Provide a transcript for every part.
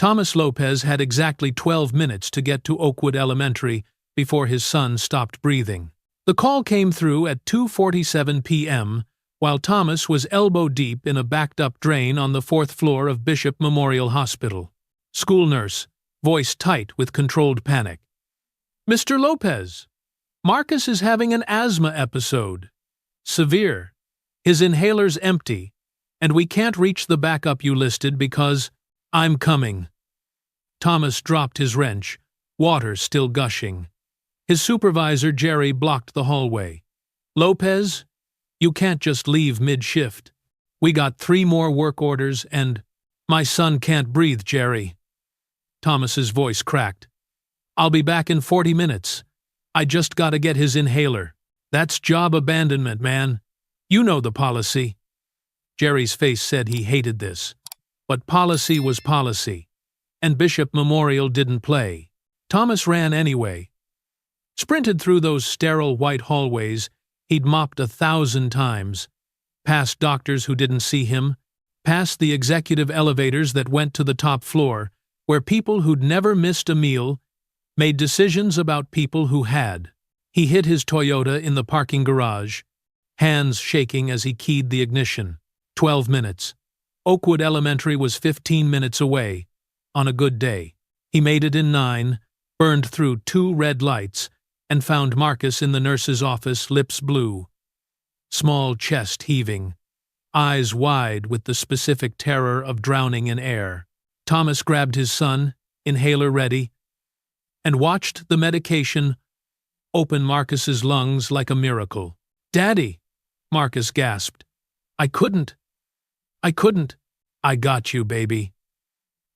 Thomas Lopez had exactly 12 minutes to get to Oakwood Elementary before his son stopped breathing. The call came through at 2:47 p.m., while Thomas was elbow-deep in a backed-up drain on the 4th floor of Bishop Memorial Hospital. School nurse, voice tight with controlled panic. "Mr. Lopez, Marcus is having an asthma episode. Severe. His inhaler's empty, and we can't reach the backup you listed because I'm coming." Thomas dropped his wrench, water still gushing. His supervisor, Jerry, blocked the hallway. "Lopez, you can't just leave mid-shift. We got 3 more work orders and my son can't breathe, Jerry." Thomas's voice cracked. "I'll be back in 40 minutes. I just gotta get his inhaler." "That's job abandonment, man. You know the policy." Jerry's face said he hated this. But policy was policy, and Bishop Memorial didn't play. Thomas ran anyway. Sprinted through those sterile white hallways he'd mopped 1,000 times, past doctors who didn't see him, past the executive elevators that went to the top floor, where people who'd never missed a meal made decisions about people who had. He hid his Toyota in the parking garage, hands shaking as he keyed the ignition. 12 minutes. Oakwood Elementary was 15 minutes away, on a good day. He made it in 9, burned through 2 red lights, and found Marcus in the nurse's office, lips blue, small chest heaving, eyes wide with the specific terror of drowning in air. Thomas grabbed his son, inhaler ready, and watched the medication open Marcus's lungs like a miracle. "Daddy," Marcus gasped. I couldn't. I got you, baby.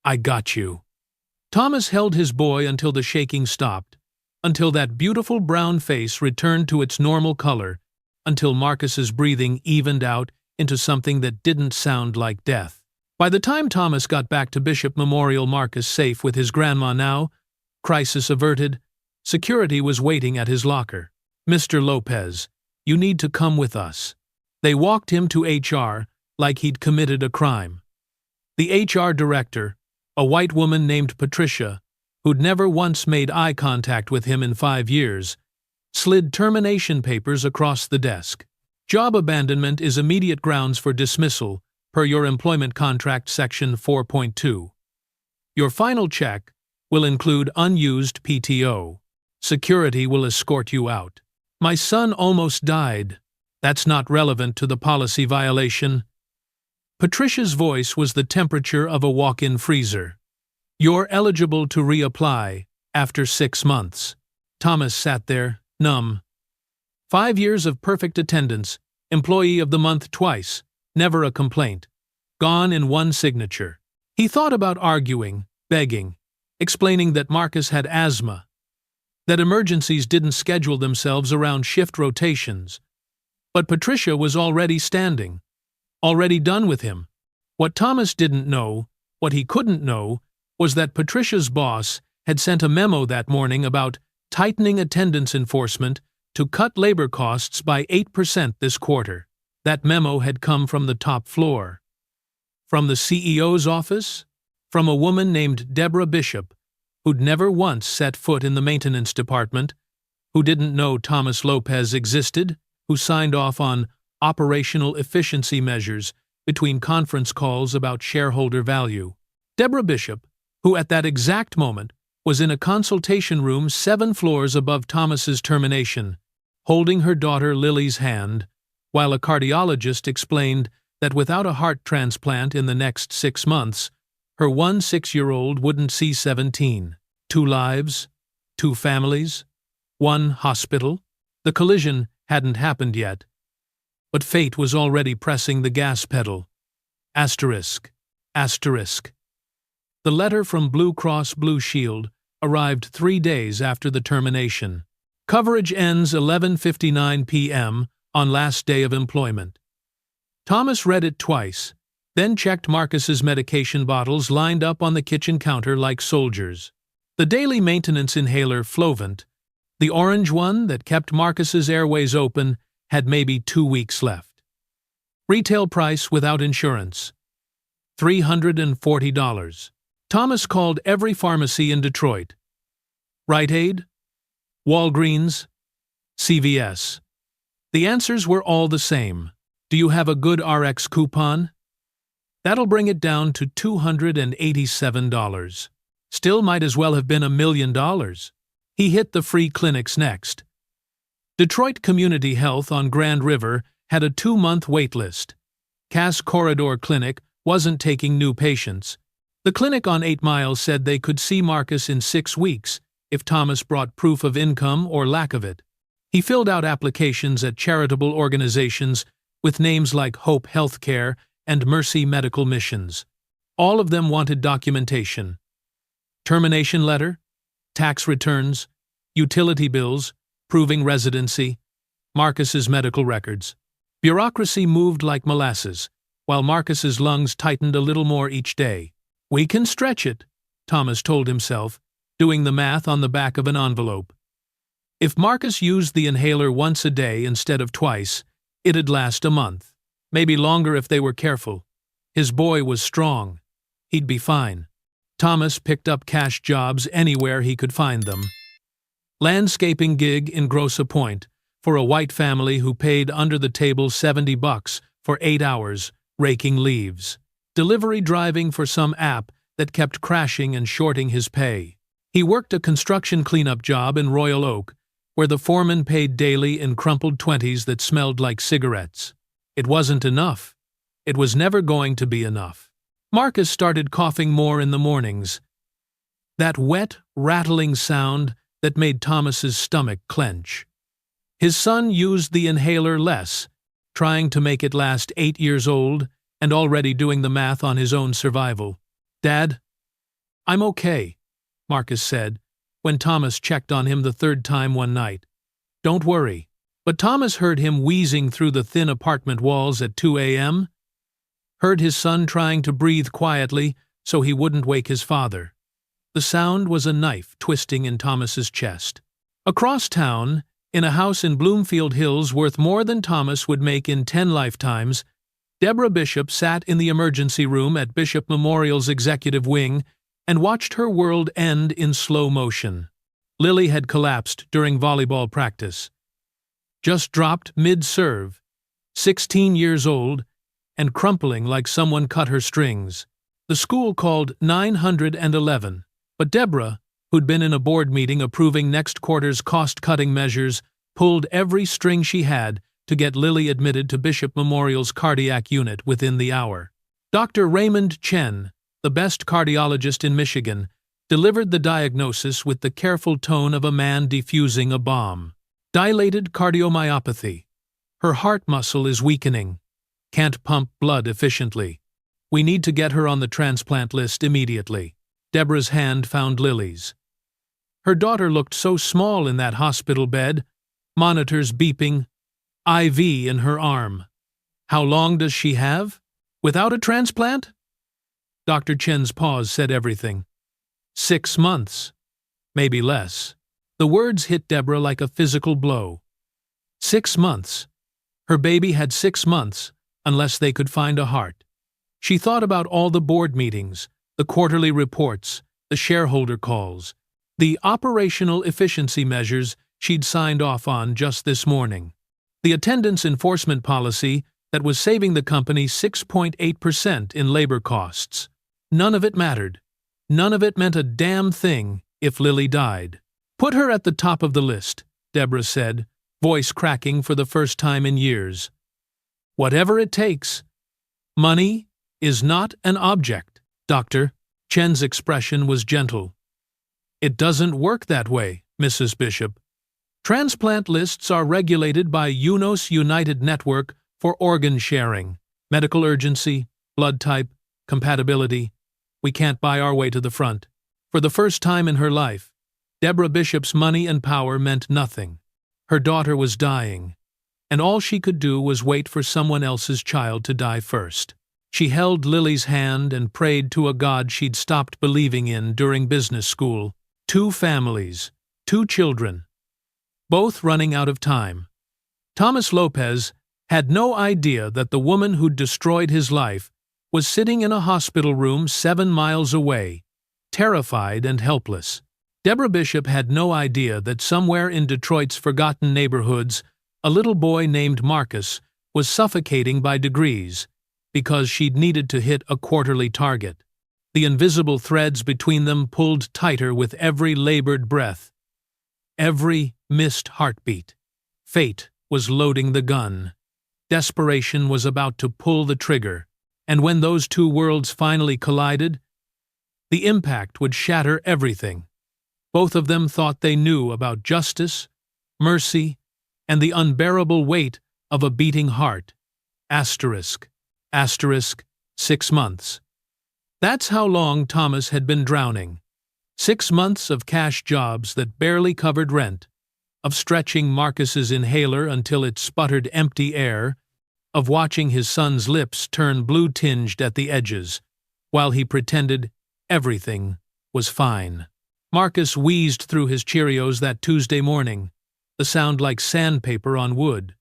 I got you." Thomas held his boy until the shaking stopped, until that beautiful brown face returned to its normal color, until Marcus's breathing evened out into something that didn't sound like death. By the time Thomas got back to Bishop Memorial, Marcus safe with his grandma now, crisis averted, security was waiting at his locker. "Mr. Lopez, you need to come with us." They walked him to HR like he'd committed a crime. The HR director, a white woman named Patricia, who'd never once made eye contact with him in 5 years, slid termination papers across the desk. "Job abandonment is immediate grounds for dismissal, per your employment contract section 4.2. Your final check will include unused PTO. Security will escort you out." "My son almost died. That's not relevant to the policy violation." Patricia's voice was the temperature of a walk-in freezer. "You're eligible to reapply after 6 months." Thomas sat there, numb. 5 years of perfect attendance, employee of the month twice, never a complaint. Gone in one signature. He thought about arguing, begging, explaining that Marcus had asthma, that emergencies didn't schedule themselves around shift rotations. But Patricia was already standing, already done with him. What Thomas didn't know, what he couldn't know, was that Patricia's boss had sent a memo that morning about tightening attendance enforcement to cut labor costs by 8% this quarter. That memo had come from the top floor. From the CEO's office? From a woman named Deborah Bishop, who'd never once set foot in the maintenance department, who didn't know Thomas Lopez existed, who signed off on operational efficiency measures between conference calls about shareholder value. Deborah Bishop, who at that exact moment was in a consultation room 7 floors above Thomas's termination, holding her daughter Lily's hand, while a cardiologist explained that without a heart transplant in the next 6 months, her 1 6-year-old wouldn't see 17. 2 lives, 2 families, 1 hospital. The collision hadn't happened yet, but fate was already pressing the gas pedal. Asterisk. The letter from Blue Cross Blue Shield arrived 3 days after the termination. Coverage ends 11:59 p.m. on last day of employment. Thomas read it twice, then checked Marcus's medication bottles lined up on the kitchen counter like soldiers. The daily maintenance inhaler Flovent, the orange one that kept Marcus's airways open, had maybe 2 weeks left. Retail price without insurance, $340. Thomas called every pharmacy in Detroit. Rite Aid? Walgreens? CVS. The answers were all the same. Do you have a good RX coupon? That'll bring it down to $287. Still might as well have been $1 million. He hit the free clinics next. Detroit Community Health on Grand River had a 2-month wait list. Cass Corridor Clinic wasn't taking new patients. The clinic on 8 Miles said they could see Marcus in 6 weeks if Thomas brought proof of income or lack of it. He filled out applications at charitable organizations with names like Hope Healthcare and Mercy Medical Missions. All of them wanted documentation. Termination letter, tax returns, utility bills, proving residency, Marcus's medical records. Bureaucracy moved like molasses, while Marcus's lungs tightened a little more each day. We can stretch it, Thomas told himself, doing the math on the back of an envelope. If Marcus used the inhaler once a day instead of twice, it'd last a month. Maybe longer if they were careful. His boy was strong. He'd be fine. Thomas picked up cash jobs anywhere he could find them. Landscaping gig in Grosse Pointe for a white family who paid under the table $70 for 8 hours raking leaves. Delivery driving for some app that kept crashing and shorting his pay. He worked a construction cleanup job in Royal Oak, where the foreman paid daily in crumpled 20s that smelled like cigarettes. It wasn't enough. It was never going to be enough. Marcus started coughing more in the mornings. That wet, rattling sound that made Thomas's stomach clench. His son used the inhaler less, trying to make it last 8 years old and already doing the math on his own survival. Dad, I'm okay, Marcus said, when Thomas checked on him the 3rd time one night. Don't worry. But Thomas heard him wheezing through the thin apartment walls at 2 a.m., heard his son trying to breathe quietly so he wouldn't wake his father. The sound was a knife twisting in Thomas's chest. Across town, in a house in Bloomfield Hills worth more than Thomas would make in 10 lifetimes, Deborah Bishop sat in the emergency room at Bishop Memorial's executive wing and watched her world end in slow motion. Lily had collapsed during volleyball practice. Just dropped mid-serve, 16 years old, and crumpling like someone cut her strings. The school called 911, but Deborah, who'd been in a board meeting approving next quarter's cost-cutting measures, pulled every string she had to get Lily admitted to Bishop Memorial's cardiac unit within the hour. Dr. Raymond Chen, the best cardiologist in Michigan, delivered the diagnosis with the careful tone of a man defusing a bomb. Dilated cardiomyopathy. Her heart muscle is weakening. Can't pump blood efficiently. We need to get her on the transplant list immediately. Deborah's hand found Lily's. Her daughter looked so small in that hospital bed, monitors beeping, IV in her arm. How long does she have? Without a transplant? Dr. Chen's pause said everything. 6 months. Maybe less. The words hit Deborah like a physical blow. 6 months. Her baby had 6 months, unless they could find a heart. She thought about all the board meetings, the quarterly reports, the shareholder calls, the operational efficiency measures she'd signed off on just this morning. The attendance enforcement policy that was saving the company 6.8% in labor costs. None of it mattered. None of it meant a damn thing if Lily died. Put her at the top of the list, Deborah said, voice cracking for the first time in years. Whatever it takes. Money is not an object, Doctor. Chen's expression was gentle. It doesn't work that way, Mrs. Bishop. Transplant lists are regulated by UNOS United Network for organ sharing, medical urgency, blood type, compatibility. We can't buy our way to the front. For the first time in her life, Deborah Bishop's money and power meant nothing. Her daughter was dying, and all she could do was wait for someone else's child to die first. She held Lily's hand and prayed to a God she'd stopped believing in during business school. 2 families, 2 children, both running out of time. Thomas Lopez had no idea that the woman who'd destroyed his life was sitting in a hospital room 7 miles away, terrified and helpless. Deborah Bishop had no idea that somewhere in Detroit's forgotten neighborhoods, a little boy named Marcus was suffocating by degrees because she'd needed to hit a quarterly target. The invisible threads between them pulled tighter with every labored breath, every missed heartbeat. Fate was loading the gun. Desperation was about to pull the trigger, and when those two worlds finally collided, the impact would shatter everything. Both of them thought they knew about justice, mercy, and the unbearable weight of a beating heart. Asterisk. 6 months. That's how long Thomas had been drowning. 6 months of cash jobs that barely covered rent, of stretching Marcus's inhaler until it sputtered empty air, of watching his son's lips turn blue-tinged at the edges, while he pretended everything was fine. Marcus wheezed through his Cheerios that Tuesday morning, the sound like sandpaper on wood.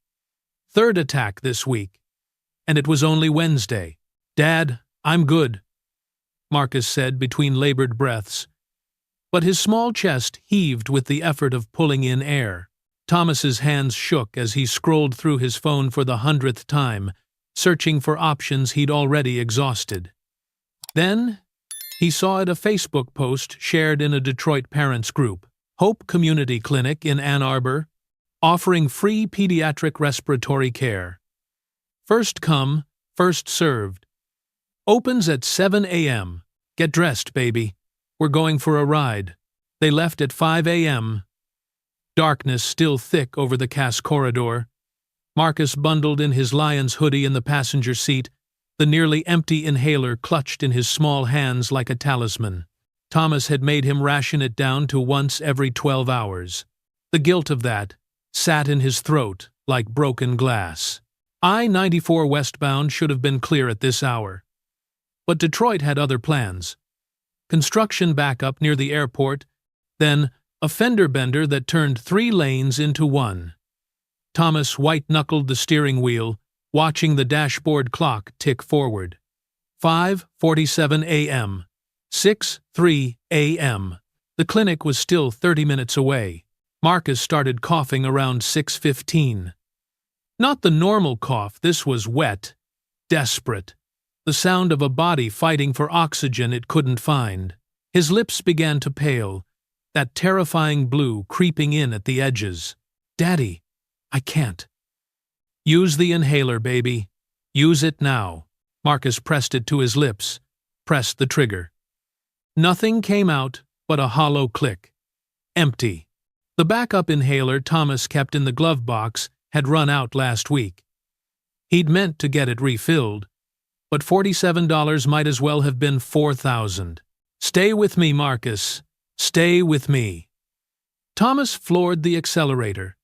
Third attack this week, and it was only Wednesday. "Dad, I'm good," Marcus said between labored breaths, but his small chest heaved with the effort of pulling in air. Thomas's hands shook as he scrolled through his phone for the 100th time, searching for options he'd already exhausted. Then he saw a Facebook post shared in a Detroit parents group. Hope Community Clinic in Ann Arbor, offering free pediatric respiratory care. First come, first served. Opens at 7 a.m. Get dressed, baby. We're going for a ride. They left at 5 a.m. Darkness still thick over the Cass corridor. Marcus bundled in his Lions hoodie in the passenger seat, the nearly empty inhaler clutched in his small hands like a talisman. Thomas had made him ration it down to once every 12 hours. The guilt of that sat in his throat like broken glass. I-94 westbound should have been clear at this hour. But Detroit had other plans. Construction backup near the airport, then a fender bender that turned 3 lanes into 1. Thomas white-knuckled the steering wheel, watching the dashboard clock tick forward. 5:47 a.m. 6:03 a.m. The clinic was still 30 minutes away. Marcus started coughing around 6:15. Not the normal cough, this was wet, desperate, the sound of a body fighting for oxygen it couldn't find. His lips began to pale, that terrifying blue creeping in at the edges. "Daddy, I can't." "Use the inhaler, baby. Use it now." Marcus pressed it to his lips, pressed the trigger. Nothing came out but a hollow click. Empty. The backup inhaler Thomas kept in the glove box had run out last week. He'd meant to get it refilled, but $47 might as well have been $4,000. "Stay with me, Marcus. Stay with me." Thomas floored the accelerator,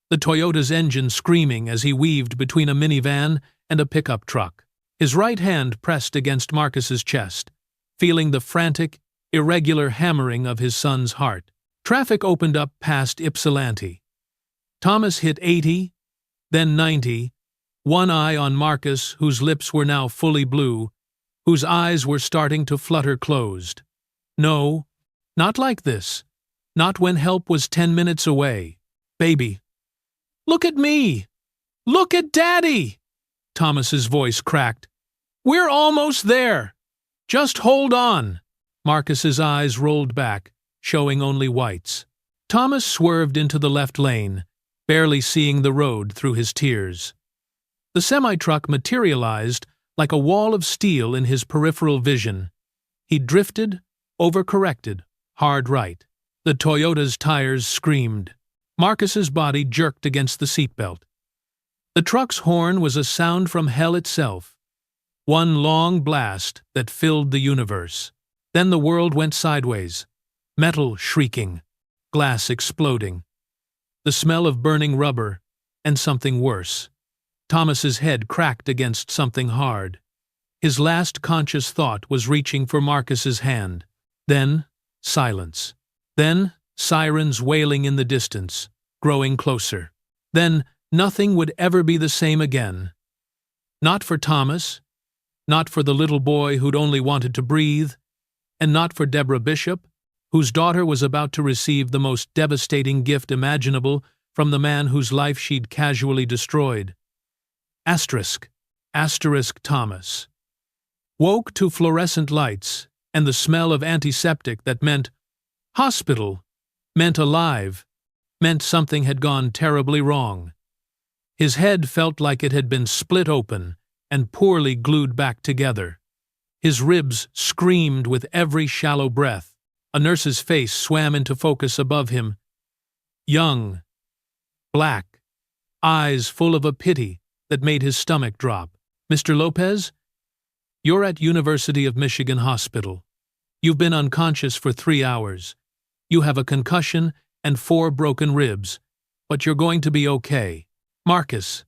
the Toyota's engine screaming as he weaved between a minivan and a pickup truck. His right hand pressed against Marcus's chest, feeling the frantic, irregular hammering of his son's heart. Traffic opened up past Ypsilanti. Thomas hit 80, then 90, one eye on Marcus, whose lips were now fully blue, whose eyes were starting to flutter closed. No, not like this. Not when help was 10 minutes away. "Baby, look at me! Look at Daddy!" Thomas's voice cracked. "We're almost there! Just hold on!" Marcus's eyes rolled back, showing only whites. Thomas swerved into the left lane, barely seeing the road through his tears. The semi-truck materialized like a wall of steel in his peripheral vision. He drifted, overcorrected, hard right. The Toyota's tires screamed. Marcus's body jerked against the seatbelt. The truck's horn was a sound from hell itself, one long blast that filled the universe. Then the world went sideways, metal shrieking, glass exploding, the smell of burning rubber, and something worse. Thomas's head cracked against something hard. His last conscious thought was reaching for Marcus's hand. Then, silence. Then, sirens wailing in the distance, growing closer. Then, nothing would ever be the same again. Not for Thomas, not for the little boy who'd only wanted to breathe, And not for Deborah Bishop, whose daughter was about to receive the most devastating gift imaginable from the man whose life she'd casually destroyed. Asterisk. Thomas. Woke to fluorescent lights and the smell of antiseptic that meant hospital, meant alive, meant something had gone terribly wrong. His head felt like it had been split open and poorly glued back together. His ribs screamed with every shallow breath. A nurse's face swam into focus above him. Young, black, eyes full of a pity that made his stomach drop. Mr. Lopez, you're at University of Michigan Hospital. You've been unconscious for 3 hours. You have a concussion and 4 broken ribs, but you're going to be okay. Marcus.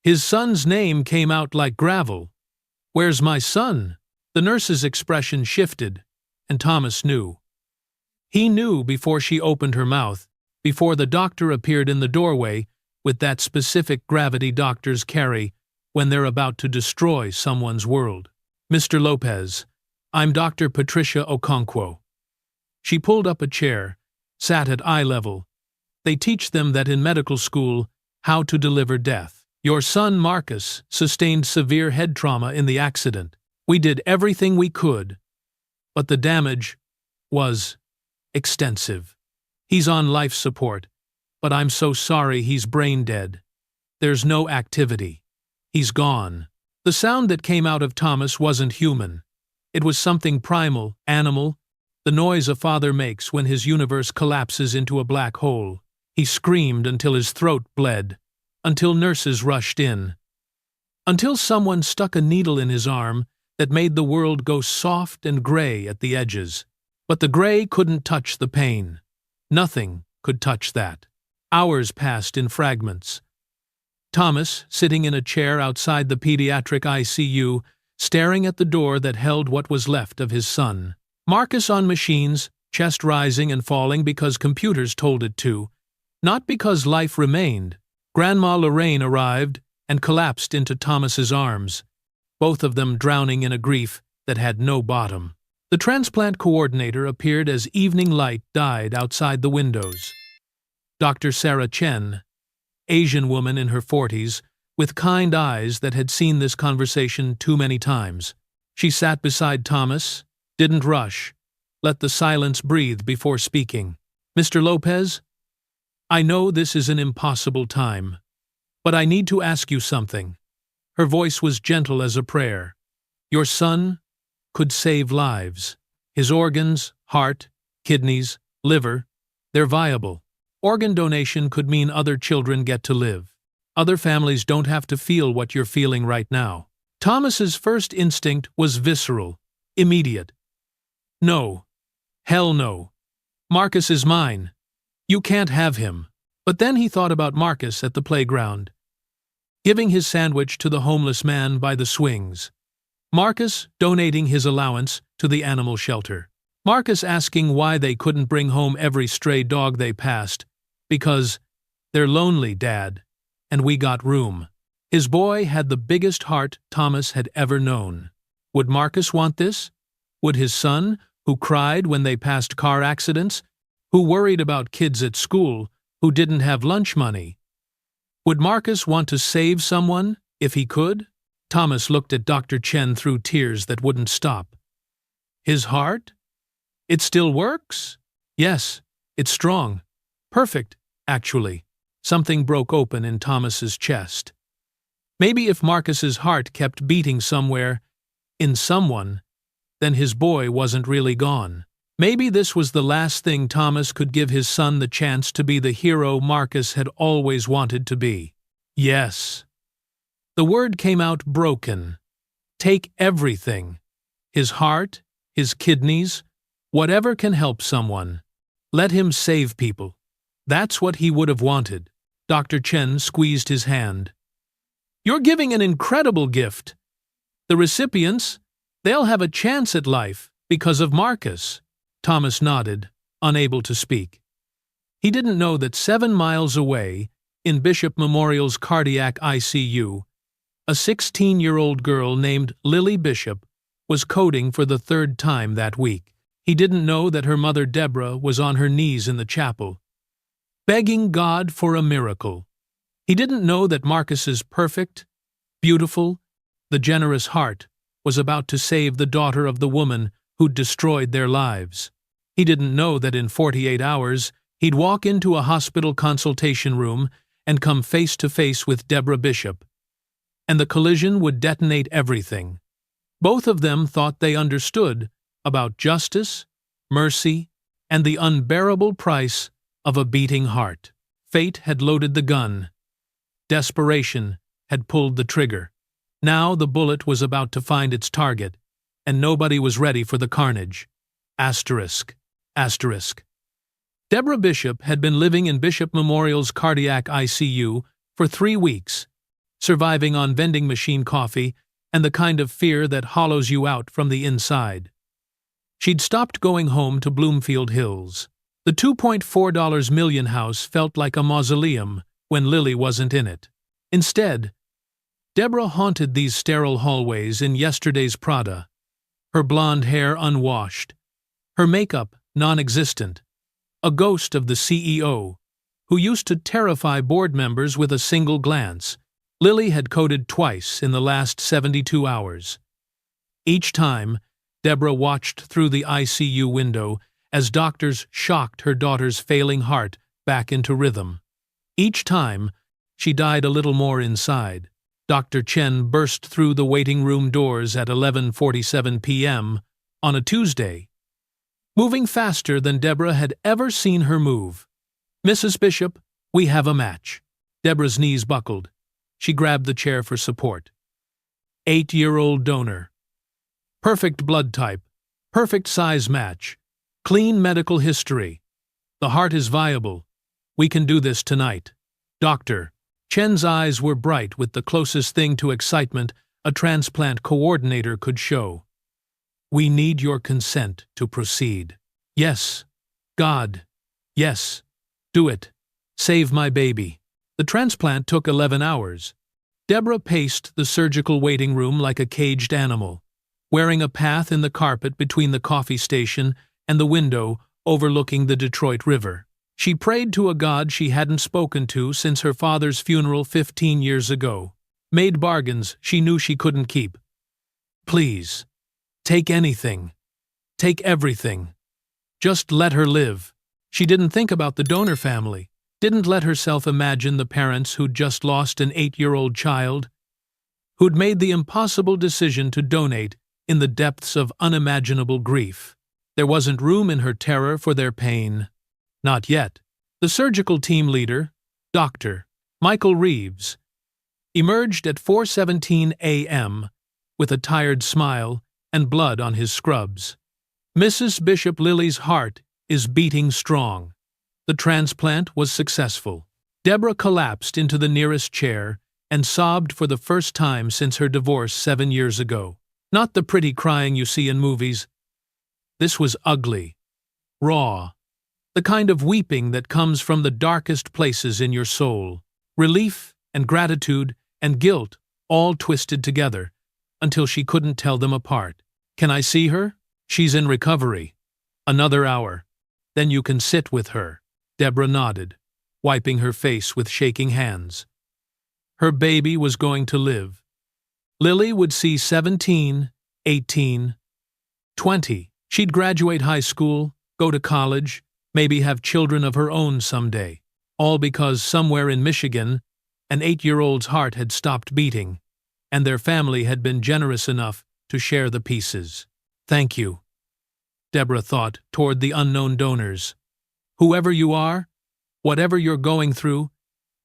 His son's name came out like gravel. Where's my son? The nurse's expression shifted, and Thomas knew. He knew before she opened her mouth, before the doctor appeared in the doorway with that specific gravity doctors carry when they're about to destroy someone's world. Mr. Lopez, I'm Dr. Patricia Okonkwo. She pulled up a chair, sat at eye level. They teach them that in medical school, how to deliver death. Your son Marcus sustained severe head trauma in the accident. We did everything we could, but the damage was extensive. He's on life support, but I'm so sorry he's brain dead. There's no activity. He's gone. The sound that came out of Thomas wasn't human. It was something primal, animal, the noise a father makes when his universe collapses into a black hole. He screamed until his throat bled, until nurses rushed in, until someone stuck a needle in his arm that made the world go soft and gray at the edges. But the gray couldn't touch the pain. Nothing could touch that. Hours passed in fragments. Thomas, sitting in a chair outside the pediatric ICU, staring at the door that held what was left of his son. Marcus on machines, chest rising and falling because computers told it to, not because life remained. Grandma Lorraine arrived and collapsed into Thomas's arms, both of them drowning in a grief that had no bottom. The transplant coordinator appeared as evening light died outside the windows. Dr. Sarah Chen, Asian woman in her 40s, with kind eyes that had seen this conversation too many times. She sat beside Thomas, didn't rush, let the silence breathe before speaking. Mr. Lopez, I know this is an impossible time, but I need to ask you something. Her voice was gentle as a prayer. Your son could save lives. His organs, heart, kidneys, liver, they're viable. Organ donation could mean other children get to live. Other families don't have to feel what you're feeling right now. Thomas's first instinct was visceral, immediate. No. Hell no. Marcus is mine. You can't have him. But then he thought about Marcus at the playground, giving his sandwich to the homeless man by the swings. Marcus donating his allowance to the animal shelter. Marcus asking why they couldn't bring home every stray dog they passed, because they're lonely, Dad, and we got room. His boy had the biggest heart Thomas had ever known. Would Marcus want this? Would his son, who cried when they passed car accidents, who worried about kids at school, who didn't have lunch money? Would Marcus want to save someone, if he could? Thomas looked at Dr. Chen through tears that wouldn't stop. His heart? It still works? Yes, it's strong. Perfect, actually. Something broke open in Thomas's chest. Maybe if Marcus's heart kept beating somewhere, in someone, then his boy wasn't really gone. Maybe this was the last thing Thomas could give his son, the chance to be the hero Marcus had always wanted to be. Yes. The word came out broken. Take everything. His heart, his kidneys, whatever can help someone. Let him save people. That's what he would have wanted. Dr. Chen squeezed his hand. You're giving an incredible gift. The recipients, they'll have a chance at life because of Marcus. Thomas nodded, unable to speak. He didn't know that 7 miles away, in Bishop Memorial's cardiac ICU, a 16-year-old girl named Lily Bishop was coding for the third time that week. He didn't know that her mother Deborah was on her knees in the chapel, begging God for a miracle. He didn't know that Marcus's perfect, beautiful, the generous heart was about to save the daughter of the woman who'd destroyed their lives. He didn't know that in 48 hours he'd walk into a hospital consultation room and come face to face with Deborah Bishop, and the collision would detonate everything. Both of them thought they understood about justice, mercy, and the unbearable price of a beating heart. Fate had loaded the gun. Desperation had pulled the trigger. Now the bullet was about to find its target, and nobody was ready for the carnage. Asterisk. Asterisk. Deborah Bishop had been living in Bishop Memorial's cardiac ICU for 3 weeks, surviving on vending machine coffee and the kind of fear that hollows you out from the inside. She'd stopped going home to Bloomfield Hills. The $2.4 million house felt like a mausoleum when Lily wasn't in it. Instead, Deborah haunted these sterile hallways in yesterday's Prada, her blonde hair unwashed, her makeup non-existent, a ghost of the CEO, who used to terrify board members with a single glance. Lily had coded twice in the last 72 hours. Each time, Deborah watched through the ICU window as doctors shocked her daughter's failing heart back into rhythm. Each time, she died a little more inside. Dr. Chen burst through the waiting room doors at 11:47 p.m. on a Tuesday, moving faster than Deborah had ever seen her move. "Mrs. Bishop, we have a match." Deborah's knees buckled. She grabbed the chair for support. 8-year-old donor. Perfect blood type. Perfect size match. Clean medical history. The heart is viable. We can do this tonight. Doctor. Chen's eyes were bright with the closest thing to excitement a transplant coordinator could show. "We need your consent to proceed." "Yes. God. Yes. Do it. Save my baby." The transplant took 11 hours. Deborah paced the surgical waiting room like a caged animal, wearing a path in the carpet between the coffee station and the window overlooking the Detroit River. She prayed to a God she hadn't spoken to since her father's funeral 15 years ago, made bargains she knew she couldn't keep. "Please, take anything. Take everything. Just let her live." She didn't think about the donor family, didn't let herself imagine the parents who'd just lost an 8-year-old child, who'd made the impossible decision to donate in the depths of unimaginable grief. There wasn't room in her terror for their pain. Not yet. The surgical team leader, Dr. Michael Reeves, emerged at 4:17 a.m. with a tired smile and blood on his scrubs. "Mrs. Bishop, Lily's heart is beating strong." The transplant was successful. Deborah collapsed into the nearest chair and sobbed for the first time since her divorce 7 years ago. Not the pretty crying you see in movies. This was ugly, raw, the kind of weeping that comes from the darkest places in your soul. Relief and gratitude and guilt all twisted together until she couldn't tell them apart. "Can I see her?" "She's in recovery. Another hour. Then you can sit with her." Deborah nodded, wiping her face with shaking hands. Her baby was going to live. Lily would see 17, 18, 20. She'd graduate high school, go to college, maybe have children of her own someday. All because somewhere in Michigan, an 8-year-old's heart had stopped beating, and their family had been generous enough to share the pieces. "Thank you," Deborah thought toward the unknown donors. "Whoever you are, whatever you're going through,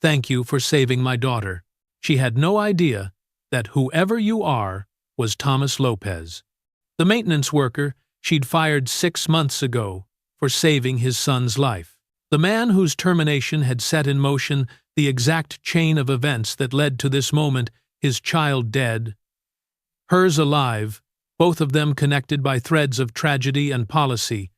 thank you for saving my daughter." She had no idea that whoever you are was Thomas Lopez, the maintenance worker she'd fired 6 months ago for saving his son's life. The man whose termination had set in motion the exact chain of events that led to this moment, his child dead, hers alive, both of them connected by threads of tragedy and policy,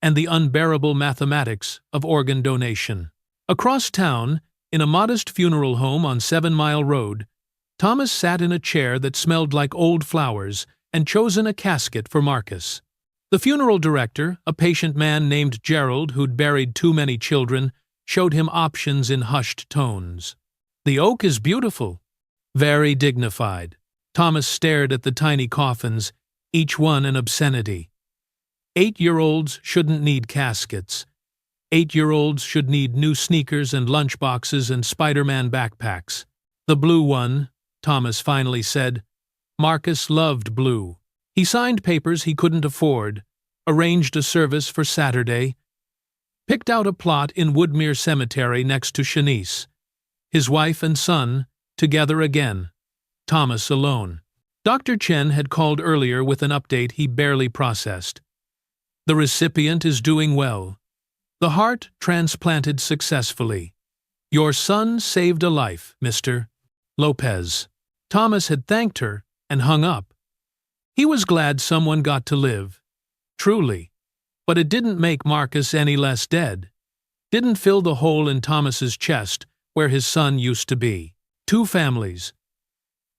and the unbearable mathematics of organ donation. Across town, in a modest funeral home on 7 Mile Road, Thomas sat in a chair that smelled like old flowers and chosen a casket for Marcus. The funeral director, a patient man named Gerald who'd buried too many children, showed him options in hushed tones. "The oak is beautiful." "Very dignified." Thomas stared at the tiny coffins, each one an obscenity. 8-year-olds shouldn't need caskets. 8-year-olds should need new sneakers and lunchboxes and Spider-Man backpacks. "The blue one," Thomas finally said. Marcus loved blue. He signed papers he couldn't afford, arranged a service for Saturday, picked out a plot in Woodmere Cemetery next to Shanice. His wife and son, together again. Thomas alone. Dr. Chen had called earlier with an update he barely processed. "The recipient is doing well. The heart transplanted successfully. Your son saved a life, Mr. Lopez." Thomas had thanked her and hung up. He was glad someone got to live. Truly. But it didn't make Marcus any less dead. Didn't fill the hole in Thomas's chest where his son used to be. 2 families.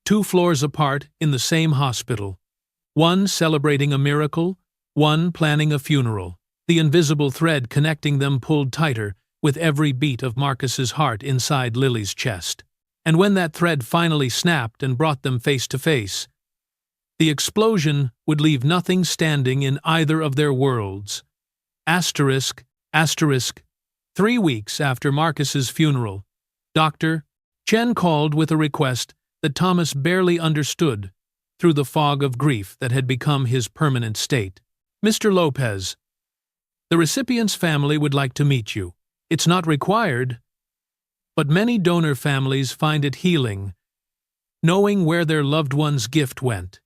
2 floors apart in the same hospital. One celebrating a miracle, one planning a funeral. The invisible thread connecting them pulled tighter with every beat of Marcus's heart inside Lily's chest. And when that thread finally snapped and brought them face to face, the explosion would leave nothing standing in either of their worlds. Asterisk, asterisk. 3 weeks after Marcus's funeral, Dr. Chen called with a request that Thomas barely understood through the fog of grief that had become his permanent state. "Mr. Lopez, the recipient's family would like to meet you. It's not required, but many donor families find it healing, knowing where their loved one's gift went,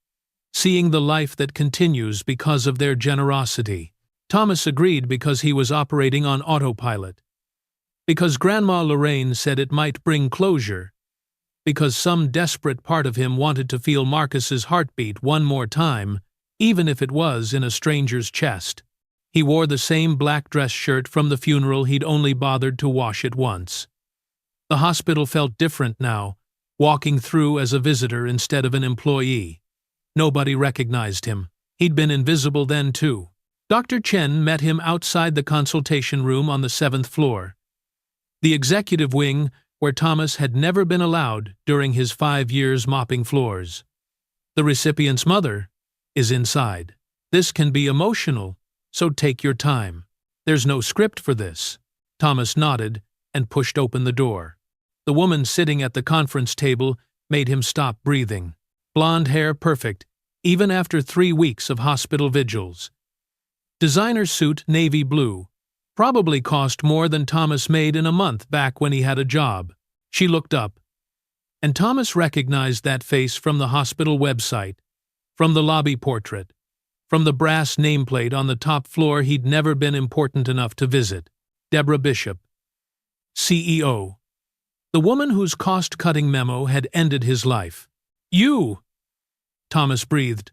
seeing the life that continues because of their generosity." Thomas agreed because he was operating on autopilot. Because Grandma Lorraine said it might bring closure. Because some desperate part of him wanted to feel Marcus's heartbeat one more time, even if it was in a stranger's chest. He wore the same black dress shirt from the funeral he'd only bothered to wash it once. The hospital felt different now, walking through as a visitor instead of an employee. Nobody recognized him. He'd been invisible then, too. Dr. Chen met him outside the consultation room on the 7th floor. The executive wing where Thomas had never been allowed during his 5 years mopping floors. "The recipient's mother is inside. This can be emotional, so take your time. There's no script for this." Thomas nodded and pushed open the door. The woman sitting at the conference table made him stop breathing. Blonde hair perfect, even after 3 weeks of hospital vigils. Designer suit navy blue. Probably cost more than Thomas made in a month back when he had a job. She looked up, and Thomas recognized that face from the hospital website, from the lobby portrait, from the brass nameplate on the top floor he'd never been important enough to visit. Deborah Bishop, CEO. The woman whose cost-cutting memo had ended his life. "You!" Thomas breathed,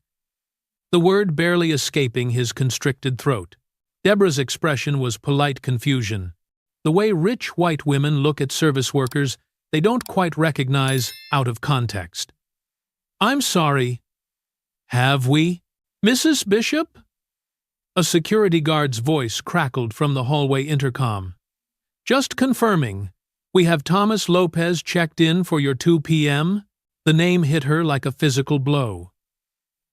the word barely escaping his constricted throat. Deborah's expression was polite confusion. The way rich white women look at service workers they don't quite recognize out of context. "I'm sorry." "Have we? Mrs. Bishop?" A security guard's voice crackled from the hallway intercom. "Just confirming. We have Thomas Lopez checked in for your 2 p.m.? The name hit her like a physical blow.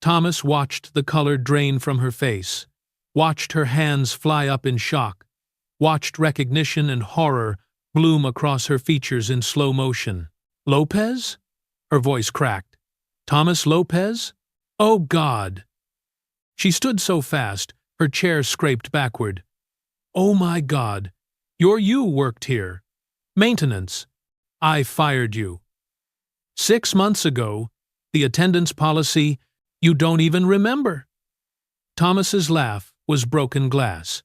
Thomas watched the color drain from her face, watched her hands fly up in shock, watched recognition and horror bloom across her features in slow motion. "Lopez?" Her voice cracked. "Thomas Lopez? Oh, God!" She stood so fast, her chair scraped backward. "Oh, my God! You worked here. Maintenance. I fired you. 6 months ago, the attendance policy, you don't even remember." Thomas's laugh was broken glass.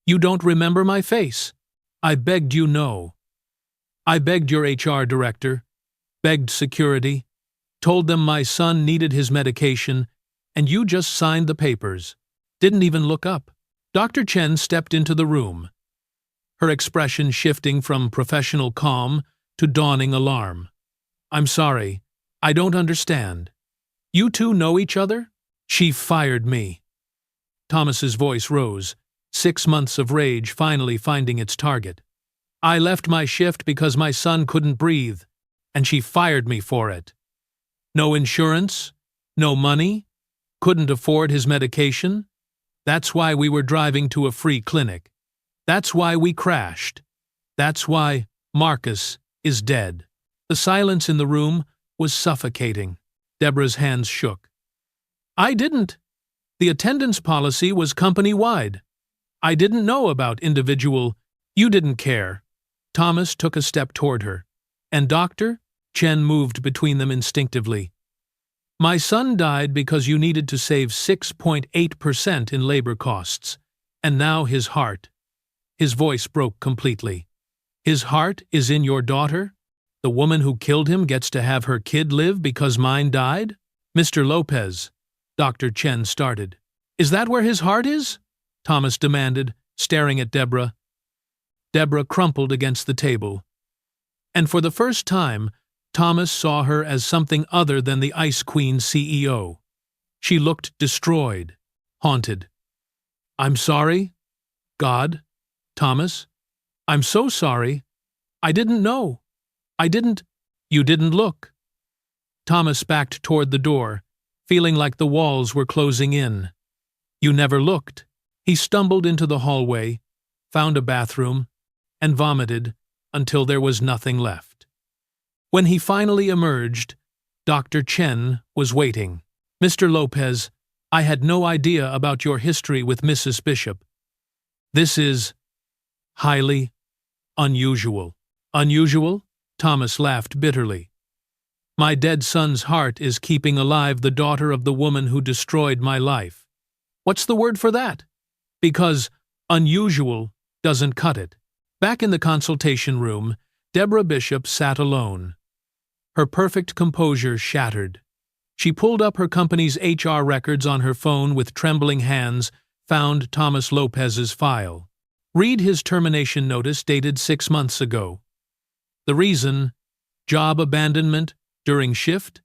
"You don't remember my face? I begged you no. I begged your HR director, begged security, told them my son needed his medication, and you just signed the papers. Didn't even look up." Dr. Chen stepped into the room, her expression shifting from professional calm to dawning alarm. "I'm sorry. I don't understand. You two know each other?" She fired me. Thomas's voice rose, 6 months of rage finally finding its target. I left my shift because my son couldn't breathe, and she fired me for it. No insurance? No money? Couldn't afford his medication? That's why we were driving to a free clinic. That's why we crashed. That's why Marcus is dead. The silence in the room was suffocating. Deborah's hands shook. I didn't. The attendance policy was company-wide. I didn't know about individual. You didn't care. Thomas took a step toward her. And Doctor? Chen moved between them instinctively. My son died because you needed to save 6.8% in labor costs. And now his heart. His voice broke completely. His heart is in your daughter? The woman who killed him gets to have her kid live because mine died? Mr. Lopez, Dr. Chen started. Is that where his heart is? Thomas demanded, staring at Deborah. Deborah crumpled against the table. And for the first time, Thomas saw her as something other than the Ice Queen CEO. She looked destroyed, haunted. I'm sorry, God, Thomas. I'm so sorry. I didn't know. You didn't look. Thomas backed toward the door, feeling like the walls were closing in. You never looked. He stumbled into the hallway, found a bathroom, and vomited until there was nothing left. When he finally emerged, Dr. Chen was waiting. Mr. Lopez, I had no idea about your history with Mrs. Bishop. This is highly unusual. Unusual? Thomas laughed bitterly. My dead son's heart is keeping alive the daughter of the woman who destroyed my life. What's the word for that? Because unusual doesn't cut it. Back in the consultation room, Deborah Bishop sat alone. Her perfect composure shattered. She pulled up her company's HR records on her phone with trembling hands, found Thomas Lopez's file. Read his termination notice dated 6 months ago. The reason, job abandonment during shift,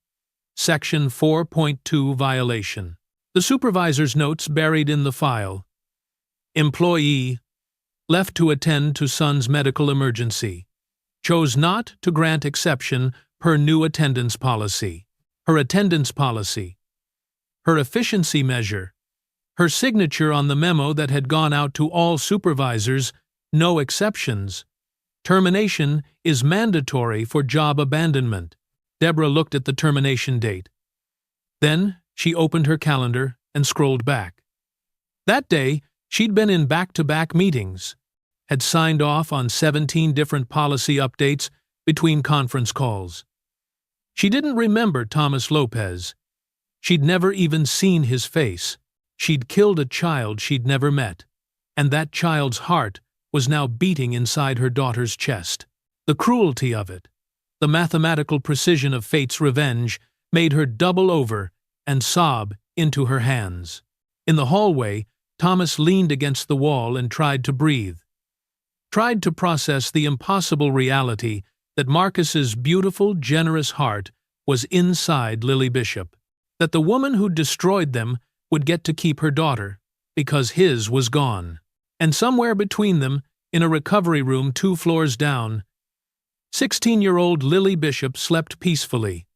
Section 4.2 violation. The supervisor's notes buried in the file. Employee, left to attend to son's medical emergency. Chose not to grant exception per new attendance policy. Her attendance policy. Her efficiency measure. Her signature on the memo that had gone out to all supervisors, no exceptions. Termination is mandatory for job abandonment. Deborah looked at the termination date. Then she opened her calendar and scrolled back. That day, she'd been in back-to-back meetings, had signed off on 17 different policy updates between conference calls. She didn't remember Thomas Lopez. She'd never even seen his face. She'd killed a child she'd never met, and that child's heart was now beating inside her daughter's chest. The cruelty of it, the mathematical precision of fate's revenge, made her double over and sob into her hands. In the hallway, Thomas leaned against the wall and tried to breathe. Tried to process the impossible reality that Marcus's beautiful, generous heart was inside Lily Bishop. That the woman who destroyed them would get to keep her daughter, because his was gone. And somewhere between them, in a recovery room 2 floors down, 16-year-old Lily Bishop slept peacefully,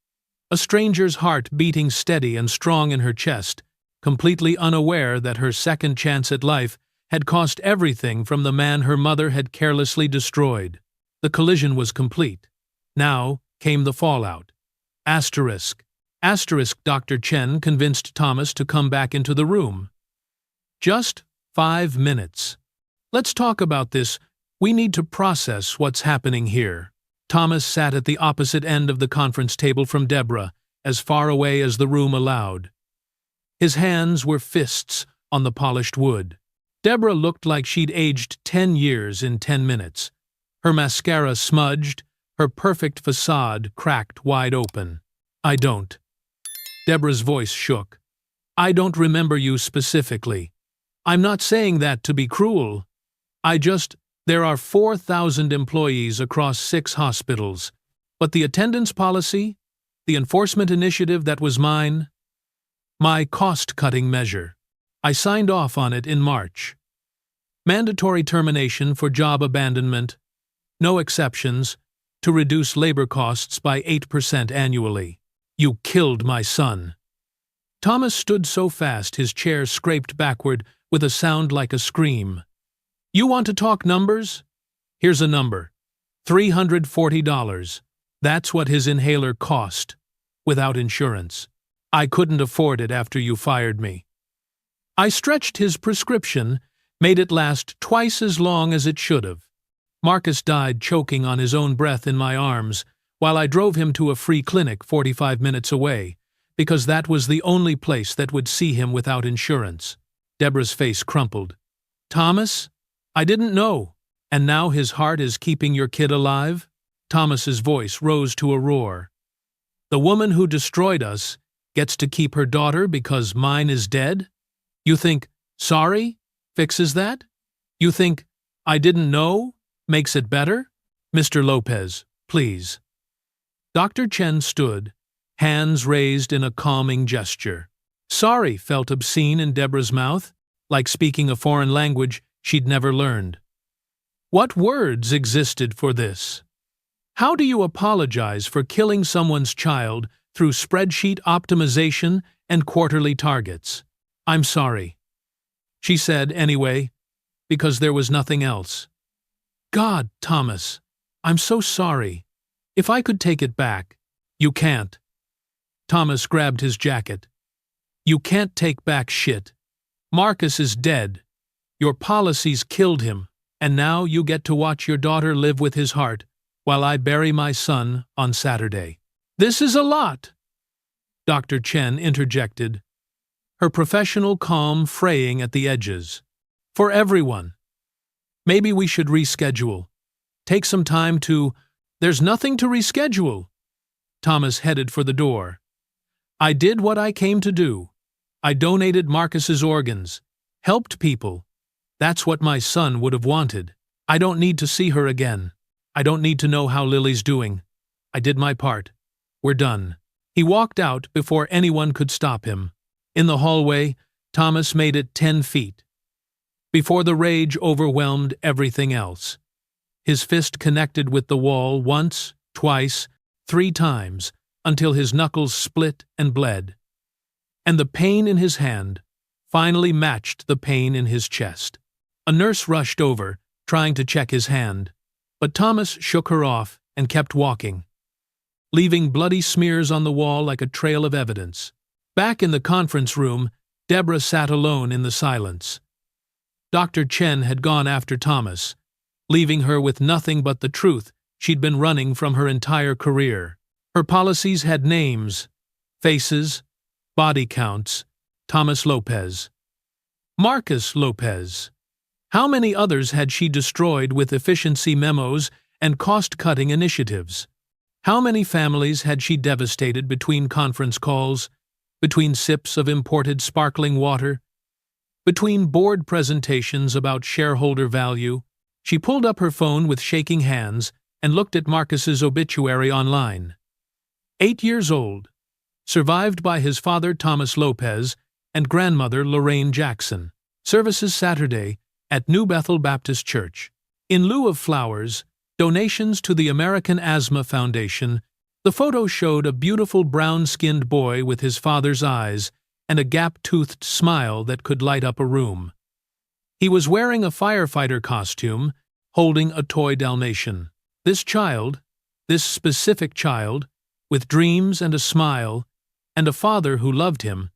a stranger's heart beating steady and strong in her chest, completely unaware that her second chance at life had cost everything from the man her mother had carelessly destroyed. The collision was complete. Now came the fallout. Asterisk. Dr. Chen convinced Thomas to come back into the room. Just 5 minutes. Let's talk about this. We need to process what's happening here. Thomas sat at the opposite end of the conference table from Deborah, as far away as the room allowed. His hands were fists on the polished wood. Deborah looked like she'd aged 10 years in 10 minutes. Her mascara smudged, her perfect facade cracked wide open. I don't. Deborah's voice shook. I don't remember you specifically. I'm not saying that to be cruel. There are 4,000 employees across 6 hospitals. But the attendance policy, the enforcement initiative that was mine, My cost-cutting measure. I signed off on it in March. Mandatory termination for job abandonment, no exceptions, to reduce labor costs by 8% annually. You killed my son. Thomas stood so fast his chair scraped backward with a sound like a scream. You want to talk numbers? Here's a number. $340. That's what his inhaler cost, without insurance. I couldn't afford it after you fired me. I stretched his prescription, made it last twice as long as it should have. Marcus died choking on his own breath in my arms, while I drove him to a free clinic 45 minutes away, because that was the only place that would see him without insurance. Deborah's face crumpled. Thomas? I didn't know. And now his heart is keeping your kid alive? Thomas's voice rose to a roar. The woman who destroyed us gets to keep her daughter because mine is dead? You think, sorry, fixes that? You think, I didn't know, makes it better? Mr. Lopez, please. Dr. Chen stood, hands raised in a calming gesture. Sorry felt obscene in Deborah's mouth, like speaking a foreign language she'd never learned. What words existed for this? How do you apologize for killing someone's child through spreadsheet optimization and quarterly targets? I'm sorry. She said anyway, because there was nothing else. God, Thomas, I'm so sorry. If I could take it back. You can't. Thomas grabbed his jacket. You can't take back shit. Marcus is dead. Your policies killed him, and now you get to watch your daughter live with his heart while I bury my son on Saturday. This is a lot, Dr. Chen interjected, her professional calm fraying at the edges. For everyone. Maybe we should reschedule. Take some time to… There's nothing to reschedule. Thomas headed for the door. I did what I came to do. I donated Marcus's organs, helped people. That's what my son would have wanted. I don't need to see her again. I don't need to know how Lily's doing. I did my part. We're done. He walked out before anyone could stop him. In the hallway, Thomas made it 10 feet. Before the rage overwhelmed everything else. His fist connected with the wall once, twice, 3 times, until his knuckles split and bled. And the pain in his hand finally matched the pain in his chest. A nurse rushed over, trying to check his hand, but Thomas shook her off and kept walking, leaving bloody smears on the wall like a trail of evidence. Back in the conference room, Deborah sat alone in the silence. Dr. Chen had gone after Thomas, leaving her with nothing but the truth she'd been running from her entire career. Her policies had names, faces, body counts. Thomas Lopez. Marcus Lopez. How many others had she destroyed with efficiency memos and cost-cutting initiatives? How many families had she devastated between conference calls, between sips of imported sparkling water, between board presentations about shareholder value? She pulled up her phone with shaking hands and looked at Marcus's obituary online. 8 years old, survived by his father Thomas Lopez and grandmother Lorraine Jackson. Services Saturday at New Bethel Baptist Church. In lieu of flowers, donations to the American Asthma Foundation, the photo showed a beautiful brown-skinned boy with his father's eyes and a gap-toothed smile that could light up a room. He was wearing a firefighter costume, holding a toy Dalmatian. This child, this specific child, with dreams and a smile, and a father who loved him.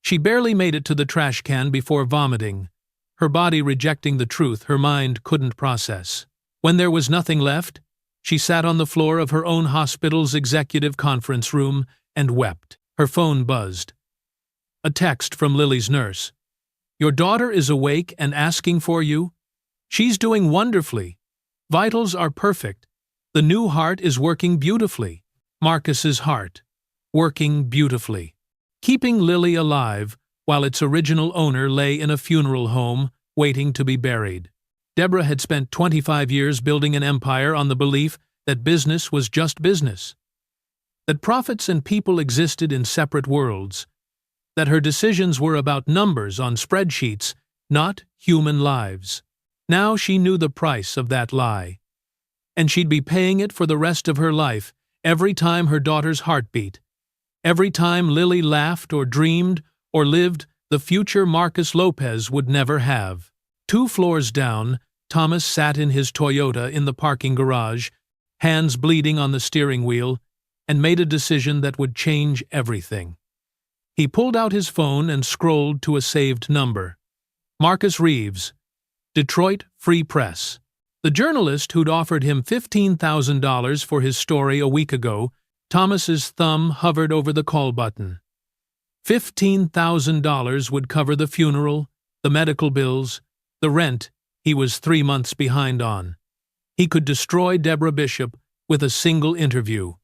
She barely made it to the trash can before vomiting, her body rejecting the truth her mind couldn't process. When there was nothing left, she sat on the floor of her own hospital's executive conference room and wept. Her phone buzzed. A text from Lily's nurse. Your daughter is awake and asking for you. She's doing wonderfully. Vitals are perfect. The new heart is working beautifully. Marcus's heart, working beautifully. Keeping Lily alive while its original owner lay in a funeral home waiting to be buried. Deborah had spent 25 years building an empire on the belief that business was just business, that profits and people existed in separate worlds, that her decisions were about numbers on spreadsheets, not human lives. Now she knew the price of that lie, and she'd be paying it for the rest of her life every time her daughter's heart beat, every time Lily laughed or dreamed or lived the future Marcus Lopez would never have. 2 floors down, Thomas sat in his Toyota in the parking garage, hands bleeding on the steering wheel, and made a decision that would change everything. He pulled out his phone and scrolled to a saved number. Marcus Reeves, Detroit Free Press. The journalist who'd offered him $15,000 for his story a week ago, Thomas's thumb hovered over the call button. $15,000 would cover the funeral, the medical bills, the rent he was 3 months behind on. He could destroy Deborah Bishop with a single interview.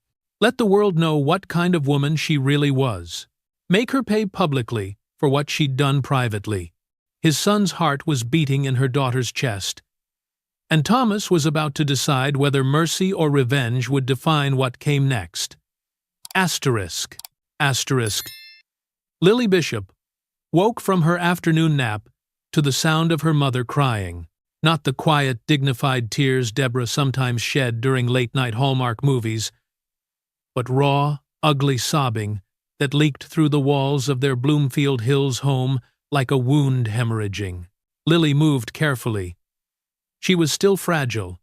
Let the world know what kind of woman she really was. Make her pay publicly for what she'd done privately. His son's heart was beating in her daughter's chest, and Thomas was about to decide whether mercy or revenge would define what came next. Asterisk. Lily Bishop woke from her afternoon nap to the sound of her mother crying. Not the quiet, dignified tears Deborah sometimes shed during late-night Hallmark movies, but raw, ugly sobbing that leaked through the walls of their Bloomfield Hills home like a wound hemorrhaging. Lily moved carefully. She was still fragile,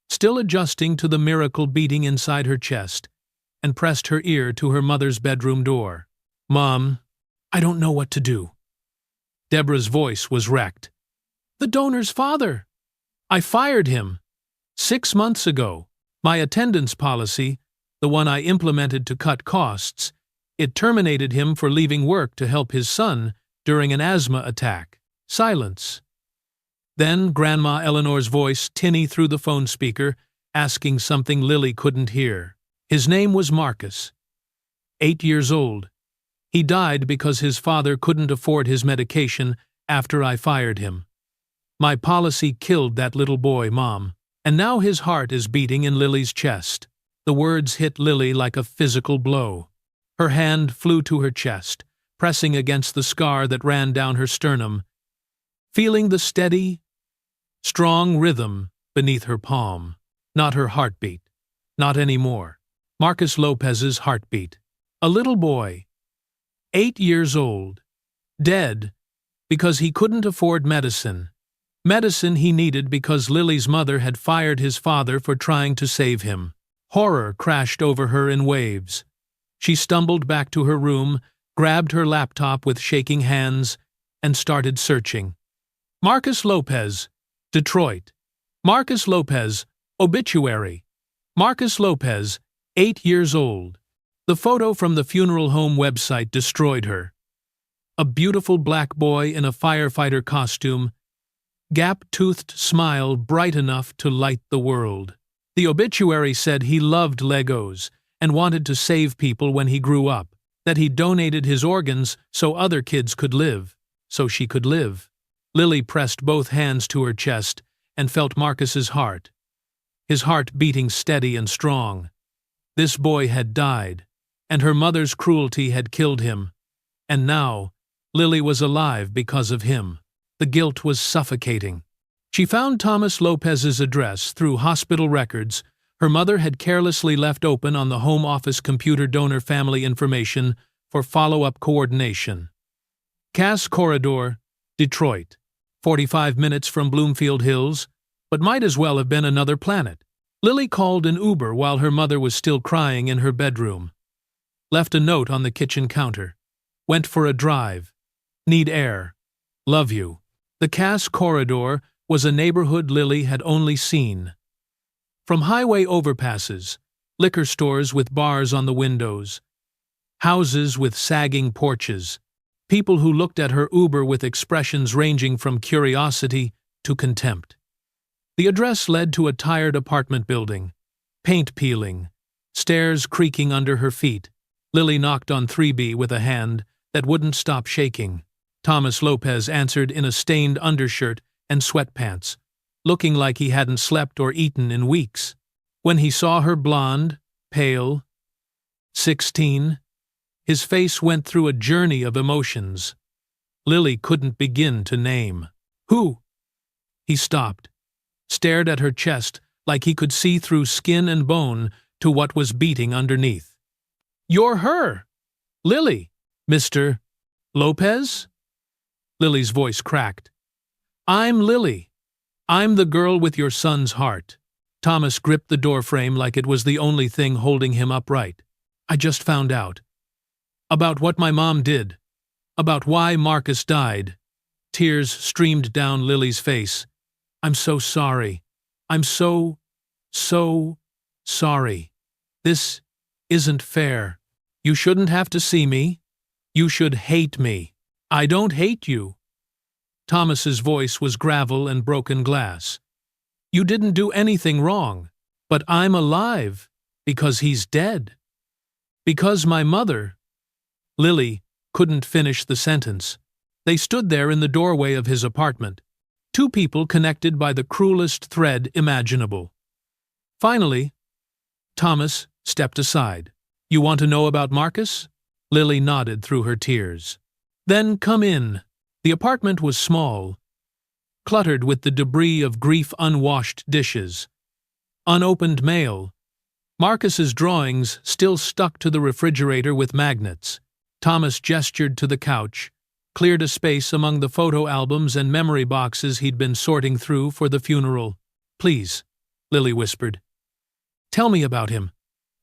still adjusting to the miracle beating inside her chest, and pressed her ear to her mother's bedroom door. "Mom, I don't know what to do." Deborah's voice was wrecked. "The donor's father. I fired him 6 months ago. My attendance policy, the one I implemented to cut costs, it terminated him for leaving work to help his son during an asthma attack." Silence. Then Grandma Eleanor's voice tinny through the phone speaker, asking something Lily couldn't hear. "His name was Marcus. 8 years old. He died because his father couldn't afford his medication after I fired him. My policy killed that little boy, Mom. And now his heart is beating in Lily's chest." The words hit Lily like a physical blow. Her hand flew to her chest, pressing against the scar that ran down her sternum, feeling the steady, strong rhythm beneath her palm. Not her heartbeat. Not anymore. Marcus Lopez's heartbeat. A little boy, 8 years old, dead because he couldn't afford medicine. Medicine he needed because Lily's mother had fired his father for trying to save him. Horror crashed over her in waves. She stumbled back to her room, grabbed her laptop with shaking hands, and started searching. Marcus Lopez, Detroit. Marcus Lopez, obituary. Marcus Lopez, 8 years old. The photo from the funeral home website destroyed her. A beautiful black boy in a firefighter costume, gap-toothed smile bright enough to light the world. The obituary said he loved Legos and wanted to save people when he grew up, that he donated his organs so other kids could live, so she could live. Lily pressed both hands to her chest and felt Marcus's heart, his heart beating steady and strong. This boy had died, and her mother's cruelty had killed him, and now Lily was alive because of him. The guilt was suffocating. She found Thomas Lopez's address through hospital records her mother had carelessly left open on the Home Office computer donor family information for follow-up coordination. Cass Corridor, Detroit. 45 minutes from Bloomfield Hills, but might as well have been another planet. Lily called an Uber while her mother was still crying in her bedroom. Left a note on the kitchen counter. Went for a drive. Need air. Love you. The Cass Corridor was a neighborhood Lily had only seen from highway overpasses, liquor stores with bars on the windows, houses with sagging porches, people who looked at her Uber with expressions ranging from curiosity to contempt. The address led to a tired apartment building, paint peeling, stairs creaking under her feet. Lily knocked on 3B with a hand that wouldn't stop shaking. Thomas Lopez answered in a stained undershirt and sweatpants, looking like he hadn't slept or eaten in weeks. When he saw her blonde, pale, 16, His face went through a journey of emotions Lily couldn't begin to name. Who? He stopped, stared at her chest like he could see through skin and bone to what was beating underneath. You're her! Lily! Mr. Lopez? Lily's voice cracked. I'm Lily. I'm the girl with your son's heart. Thomas gripped the doorframe like it was the only thing holding him upright. I just found out. About what my mom did. About why Marcus died. Tears streamed down Lily's face. I'm so sorry. I'm so sorry. This isn't fair. You shouldn't have to see me. You should hate me. I don't hate you. Thomas's voice was gravel and broken glass. You didn't do anything wrong, but I'm alive because he's dead. Because my mother. Lily couldn't finish the sentence. They stood there in the doorway of his apartment, two people connected by the cruelest thread imaginable. Finally, Thomas stepped aside. You want to know about Marcus? Lily nodded through her tears. Then come in. The apartment was small, cluttered with the debris of grief, unwashed dishes, unopened mail. Marcus's drawings still stuck to the refrigerator with magnets. Thomas gestured to the couch, cleared a space among the photo albums and memory boxes he'd been sorting through for the funeral. Please, Lily whispered. Tell me about him.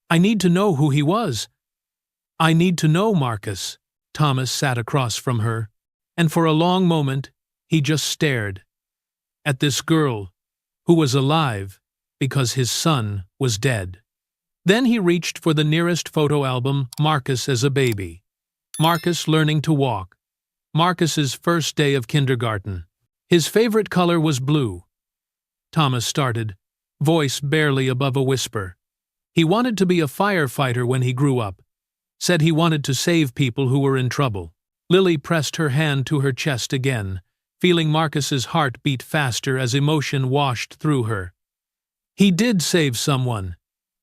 I need to know who he was. I need to know Marcus. Thomas sat across from her, and for a long moment he just stared at this girl who was alive because his son was dead. Then he reached for the nearest photo album, Marcus as a baby. Marcus learning to walk. Marcus's first day of kindergarten. His favorite color was blue. Thomas started, voice barely above a whisper. He wanted to be a firefighter when he grew up. Said he wanted to save people who were in trouble. Lily pressed her hand to her chest again, feeling Marcus's heart beat faster as emotion washed through her. He did save someone.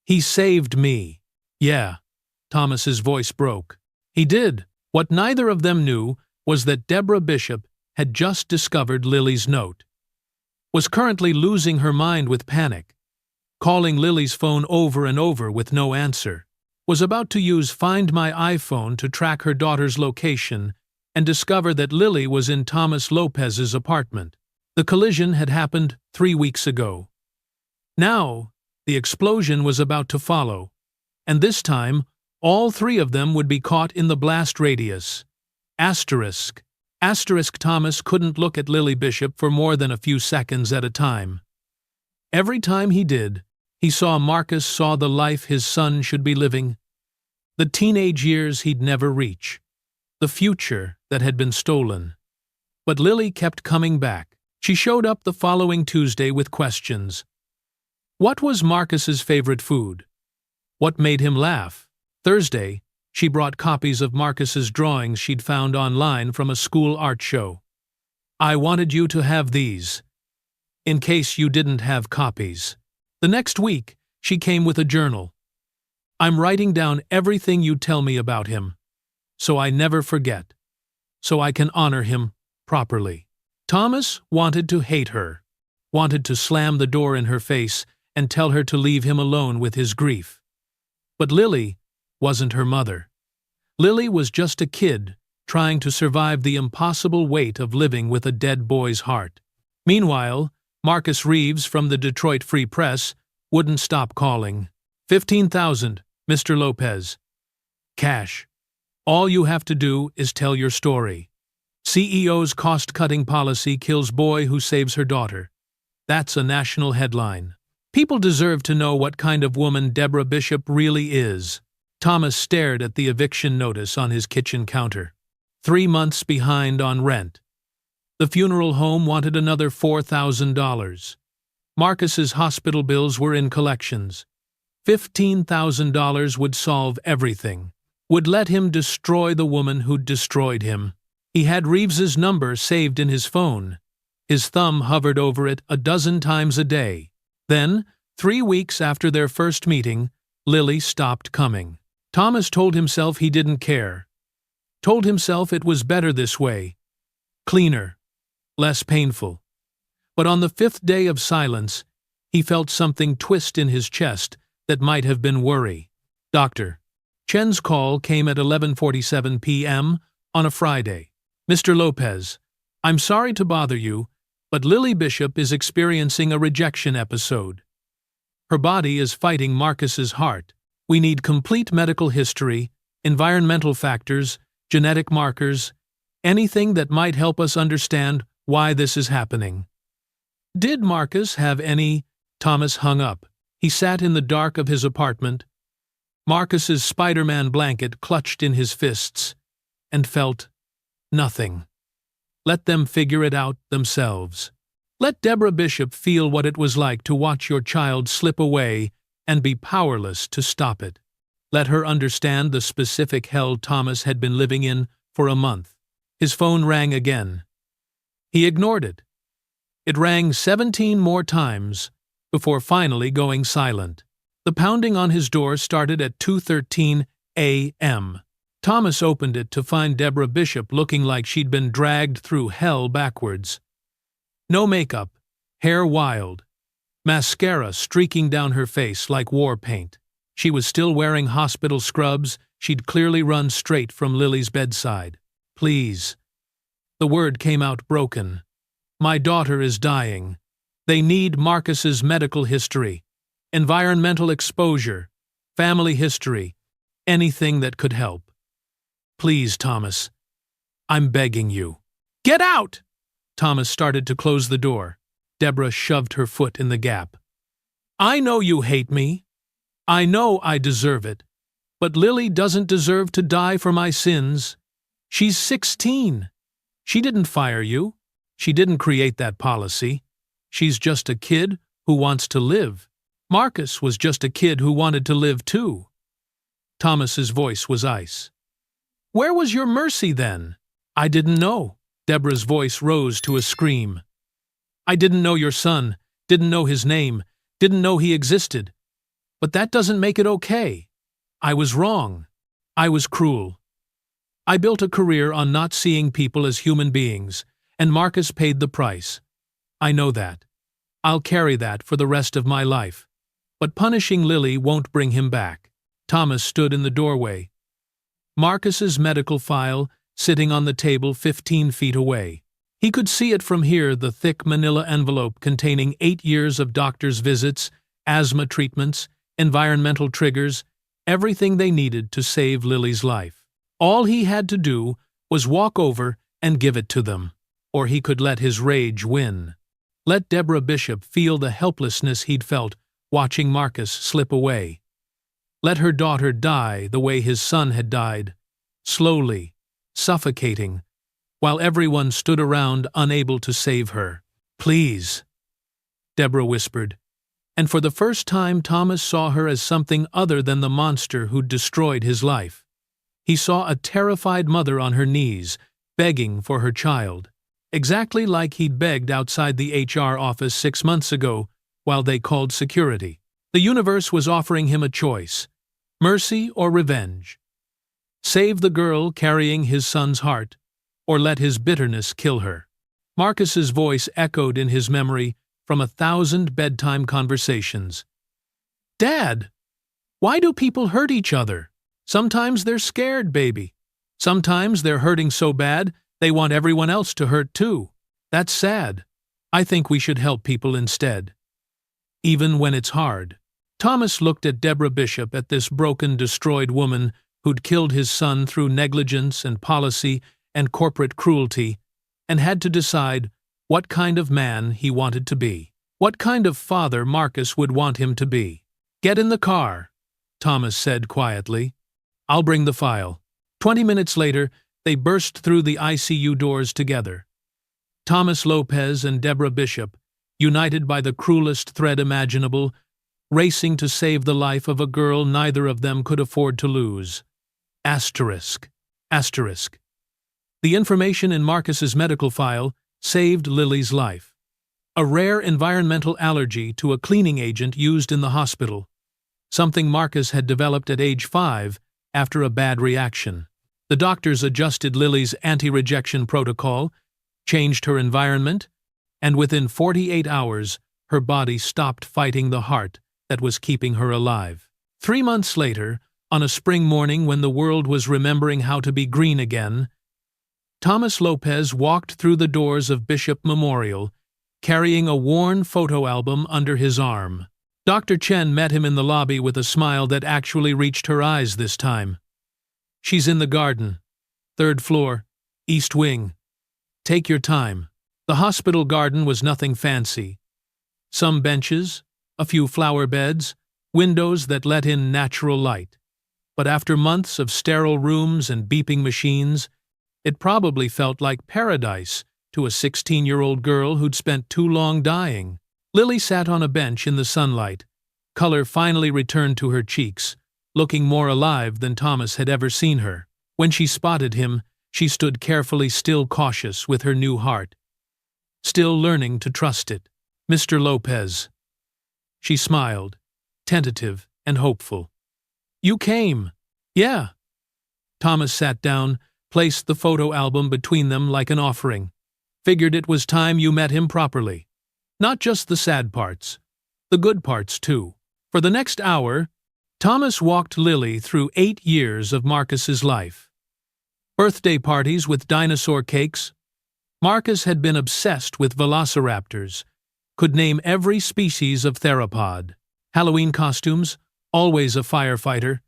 He saved me. Yeah. Thomas's voice broke. He did. What neither of them knew was that Deborah Bishop had just discovered Lily's note. Was currently losing her mind with panic. Calling Lily's phone over and over with no answer. Was about to use Find My iPhone to track her daughter's location and discover that Lily was in Thomas Lopez's apartment. The collision had happened 3 weeks ago. Now, the explosion was about to follow, and this time, all three of them would be caught in the blast radius. Asterisk. Thomas couldn't look at Lily Bishop for more than a few seconds at a time. Every time he did, he saw Marcus saw the life his son should be living. The teenage years he'd never reach. The future that had been stolen. But Lily kept coming back. She showed up the following Tuesday with questions. What was Marcus's favorite food? What made him laugh? Thursday, she brought copies of Marcus's drawings she'd found online from a school art show. I wanted you to have these, in case you didn't have copies. The next week, she came with a journal. I'm writing down everything you tell me about him, so I never forget, so I can honor him properly. Thomas wanted to hate her, wanted to slam the door in her face and tell her to leave him alone with his grief. But Lily wasn't her mother. Lily was just a kid trying to survive the impossible weight of living with a dead boy's heart. Meanwhile, Marcus Reeves from the Detroit Free Press wouldn't stop calling. 15,000, Mr. Lopez. Cash. All you have to do is tell your story. CEO's cost-cutting policy kills boy who saves her daughter. That's a national headline. People deserve to know what kind of woman Deborah Bishop really is. Thomas stared at the eviction notice on his kitchen counter. 3 months behind on rent. The funeral home wanted another $4,000. Marcus's hospital bills were in collections. $15,000 would solve everything. Would let him destroy the woman who'd destroyed him. He had Reeves's number saved in his phone. His thumb hovered over it a dozen times a day. Then, 3 weeks after their first meeting, Lily stopped coming. Thomas told himself he didn't care. Told himself it was better this way. Cleaner. Less painful. But on the 5th day of silence, he felt something twist in his chest that might have been worry. Dr. Chen's call came at 11:47 p.m. on a Friday. Mr. Lopez, I'm sorry to bother you, but Lily Bishop is experiencing a rejection episode. Her body is fighting Marcus's heart. We need complete medical history, environmental factors, genetic markers, anything that might help us understand why this is happening. Did Marcus have any? Thomas hung up. He sat in the dark of his apartment, Marcus's Spider-Man blanket clutched in his fists, and felt nothing. Let them figure it out themselves. Let Deborah Bishop feel what it was like to watch your child slip away and be powerless to stop it. Let her understand the specific hell Thomas had been living in for a month. His phone rang again. He ignored it. It rang 17 more times before finally going silent. The pounding on his door started at 2:13 a.m. Thomas opened it to find Deborah Bishop looking like she'd been dragged through hell backwards. No makeup, hair wild, mascara streaking down her face like war paint. She was still wearing hospital scrubs she'd clearly run straight from Lily's bedside. Please. The word came out broken. My daughter is dying. They need Marcus's medical history, environmental exposure, family history, anything that could help. Please, Thomas. I'm begging you. Get out! Thomas started to close the door. Deborah shoved her foot in the gap. I know you hate me. I know I deserve it. But Lily doesn't deserve to die for my sins. She's 16. She didn't fire you. She didn't create that policy. She's just a kid who wants to live. Marcus was just a kid who wanted to live too. Thomas's voice was ice. Where was your mercy then? I didn't know. Deborah's voice rose to a scream. I didn't know your son, didn't know his name, didn't know he existed. But that doesn't make it okay. I was wrong. I was cruel. I built a career on not seeing people as human beings, and Marcus paid the price. I know that. I'll carry that for the rest of my life. But punishing Lily won't bring him back. Thomas stood in the doorway. Marcus's medical file sitting on the table 15 feet away. He could see it from here, the thick manila envelope containing 8 years of doctor's visits, asthma treatments, environmental triggers, everything they needed to save Lily's life. All he had to do was walk over and give it to them, or he could let his rage win. Let Deborah Bishop feel the helplessness he'd felt watching Marcus slip away. Let her daughter die the way his son had died, slowly, suffocating, while everyone stood around unable to save her. Please, Deborah whispered, and for the first time Thomas saw her as something other than the monster who'd destroyed his life. He saw a terrified mother on her knees, begging for her child, exactly like he'd begged outside the HR office 6 months ago while they called security. The universe was offering him a choice, mercy or revenge. Save the girl carrying his son's heart, or let his bitterness kill her. Marcus's voice echoed in his memory from 1,000 bedtime conversations. Dad, why do people hurt each other? Sometimes they're scared, baby. Sometimes they're hurting so bad they want everyone else to hurt too. That's sad. I think we should help people instead. Even when it's hard. Thomas looked at Deborah Bishop, at this broken, destroyed woman who'd killed his son through negligence and policy and corporate cruelty, and had to decide what kind of man he wanted to be. What kind of father Marcus would want him to be. Get in the car, Thomas said quietly. I'll bring the file. 20 minutes later, they burst through the ICU doors together. Thomas Lopez and Deborah Bishop, united by the cruelest thread imaginable, racing to save the life of a girl neither of them could afford to lose. Asterisk. Asterisk. The information in Marcus's medical file saved Lily's life. A rare environmental allergy to a cleaning agent used in the hospital. Something Marcus had developed at age 5 after a bad reaction. The doctors adjusted Lily's anti-rejection protocol, changed her environment, and within 48 hours, her body stopped fighting the heart that was keeping her alive. 3 months later, on a spring morning when the world was remembering how to be green again, Thomas Lopez walked through the doors of Bishop Memorial, carrying a worn photo album under his arm. Dr. Chen met him in the lobby with a smile that actually reached her eyes this time. "She's in the garden. 3rd floor, east wing. Take your time." The hospital garden was nothing fancy. Some benches, a few flower beds, windows that let in natural light. But after months of sterile rooms and beeping machines, it probably felt like paradise to a 16-year-old girl who'd spent too long dying. Lily sat on a bench in the sunlight. Color finally returned to her cheeks, looking more alive than Thomas had ever seen her. When she spotted him, she stood carefully, still cautious with her new heart, still learning to trust it. "Mr. Lopez." She smiled, tentative and hopeful. "You came." "Yeah." Thomas sat down, placed the photo album between them like an offering. "Figured it was time you met him properly. Not just the sad parts, the good parts too." For the next hour, Thomas walked Lily through 8 years of Marcus's life. Birthday parties with dinosaur cakes. Marcus had been obsessed with velociraptors, could name every species of theropod. Halloween costumes, always a firefighter,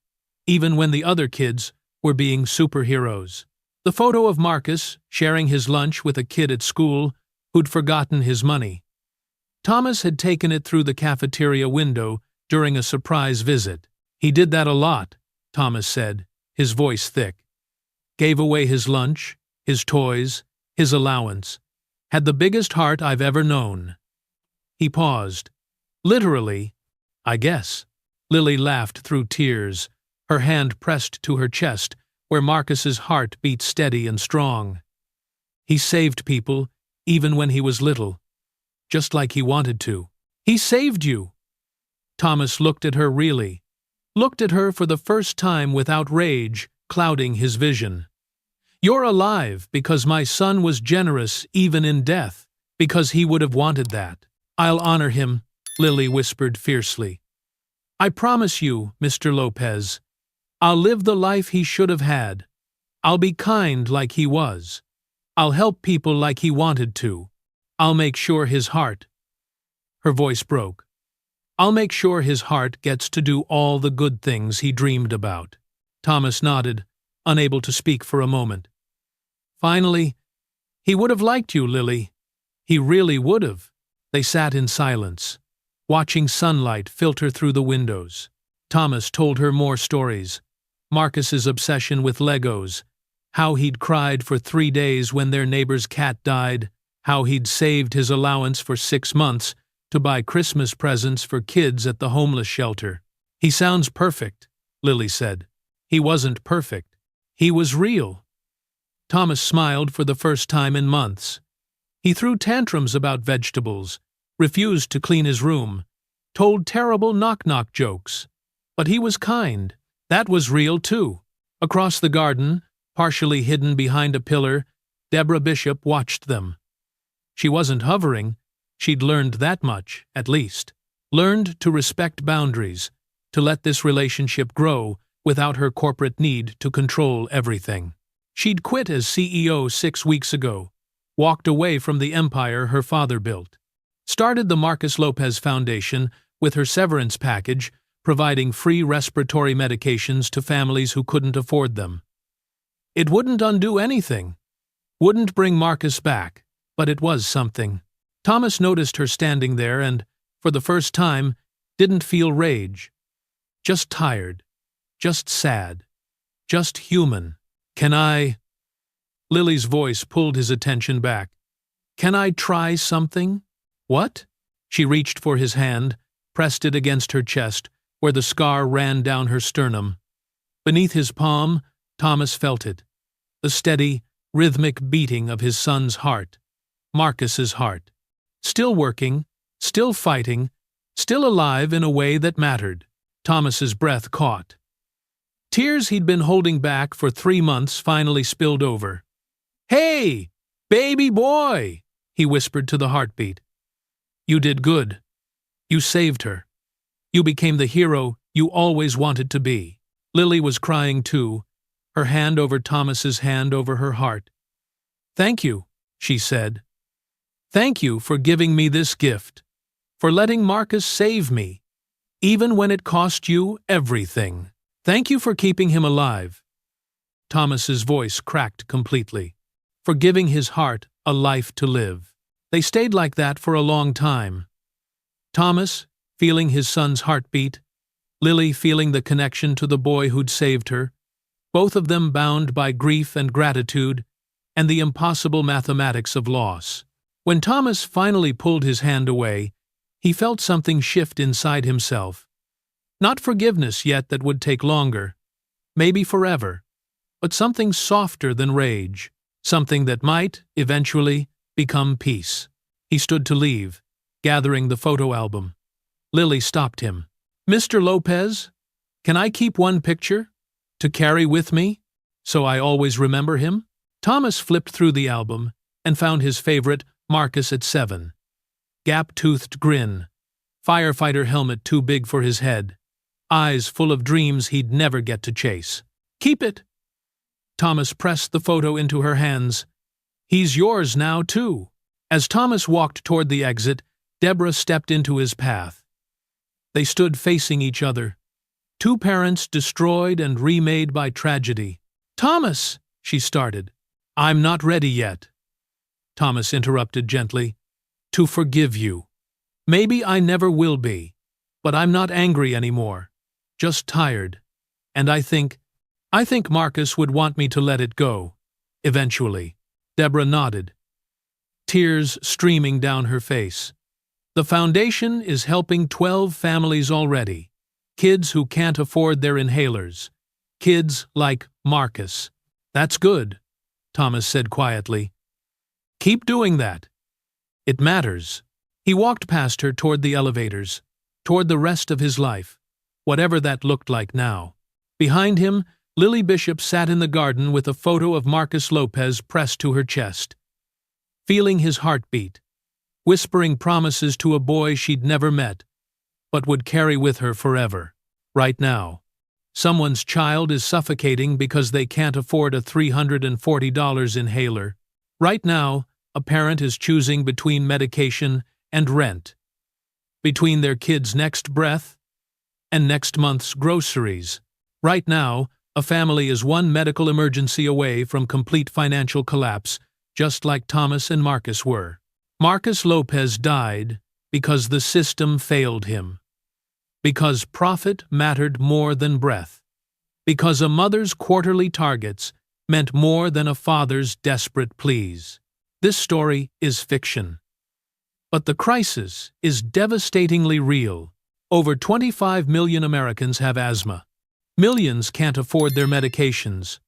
even when the other kids were being superheroes. The photo of Marcus sharing his lunch with a kid at school who'd forgotten his money. Thomas had taken it through the cafeteria window during a surprise visit. "He did that a lot," Thomas said, his voice thick. "Gave away his lunch, his toys, his allowance. Had the biggest heart I've ever known." He paused. "Literally, I guess." Lily laughed through tears, her hand pressed to her chest where Marcus's heart beat steady and strong. "He saved people, even when he was little. Just like he wanted to." "He saved you!" Thomas looked at her really. Looked at her for the first time without rage clouding his vision. "You're alive because my son was generous even in death, because he would have wanted that." "I'll honor him," Lily whispered fiercely. "I promise you, Mr. Lopez. I'll live the life he should have had. I'll be kind like he was. I'll help people like he wanted to. I'll make sure his heart—" Her voice broke. "I'll make sure his heart gets to do all the good things he dreamed about." Thomas nodded, unable to speak for a moment. Finally, "He would have liked you, Lily. He really would have." They sat in silence, watching sunlight filter through the windows. Thomas told her more stories. Marcus's obsession with Legos, how he'd cried for 3 days when their neighbor's cat died, how he'd saved his allowance for 6 months to buy Christmas presents for kids at the homeless shelter. "He sounds perfect," Lily said. "He wasn't perfect. He was real." Thomas smiled for the first time in months. He threw tantrums about vegetables, refused to clean his room, told terrible knock-knock jokes. But he was kind. That was real, too. Across the garden, partially hidden behind a pillar, Deborah Bishop watched them. She wasn't hovering. She'd learned that much, at least. Learned to respect boundaries, to let this relationship grow without her corporate need to control everything. She'd quit as CEO 6 weeks ago, walked away from the empire her father built. Started the Marcus Lopez Foundation with her severance package, providing free respiratory medications to families who couldn't afford them. It wouldn't undo anything, wouldn't bring Marcus back, but it was something. Thomas noticed her standing there and, for the first time, didn't feel rage. Just tired, just sad, just human. "Can I—" Lily's voice pulled his attention back. "Can I try something?" "What?" She reached for his hand, pressed it against her chest, where the scar ran down her sternum. Beneath his palm, Thomas felt it, the steady, rhythmic beating of his son's heart, Marcus's heart. Still working, still fighting, still alive in a way that mattered. Thomas's breath caught. Tears he'd been holding back for 3 months finally spilled over. "Hey, baby boy," he whispered to the heartbeat. "You did good. You saved her. You became the hero you always wanted to be." Lily was crying too, her hand over Thomas's hand over her heart. "Thank you," she said. "Thank you for giving me this gift, for letting Marcus save me, even when it cost you everything. Thank you for keeping him alive." Thomas's voice cracked completely. "For giving his heart a life to live." They stayed like that for a long time. Thomas, feeling his son's heartbeat, Lily feeling the connection to the boy who'd saved her, both of them bound by grief and gratitude and the impossible mathematics of loss. When Thomas finally pulled his hand away, he felt something shift inside himself. Not forgiveness yet, that would take longer, maybe forever, but something softer than rage, something that might, eventually, become peace. He stood to leave, gathering the photo album. Lily stopped him. "Mr. Lopez, can I keep one picture to carry with me, so I always remember him?" Thomas flipped through the album and found his favorite, Marcus at 7. Gap-toothed grin, firefighter helmet too big for his head, eyes full of dreams he'd never get to chase. "Keep it." Thomas pressed the photo into her hands. "He's yours now, too." As Thomas walked toward the exit, Deborah stepped into his path. They stood facing each other, two parents destroyed and remade by tragedy. "Thomas," she started. "I'm not ready yet," Thomas interrupted gently. "To forgive you. Maybe I never will be, but I'm not angry anymore, just tired. And I think Marcus would want me to let it go, eventually." Deborah nodded, tears streaming down her face. "The foundation is helping 12 families already, kids who can't afford their inhalers, kids like Marcus." "That's good," Thomas said quietly. "Keep doing that. It matters." He walked past her toward the elevators, toward the rest of his life, whatever that looked like now. Behind him, Lily Bishop sat in the garden with a photo of Marcus Lopez pressed to her chest, feeling his heartbeat, whispering promises to a boy she'd never met, but would carry with her forever. Right now, someone's child is suffocating because they can't afford a $340 inhaler. Right now, a parent is choosing between medication and rent, between their kid's next breath and next month's groceries. Right now, a family is one medical emergency away from complete financial collapse, just like Thomas and Marcus were. Marcus Lopez died because the system failed him, because profit mattered more than breath, because a mother's quarterly targets meant more than a father's desperate pleas. This story is fiction. But the crisis is devastatingly real. Over 25 million Americans have asthma. Millions can't afford their medications.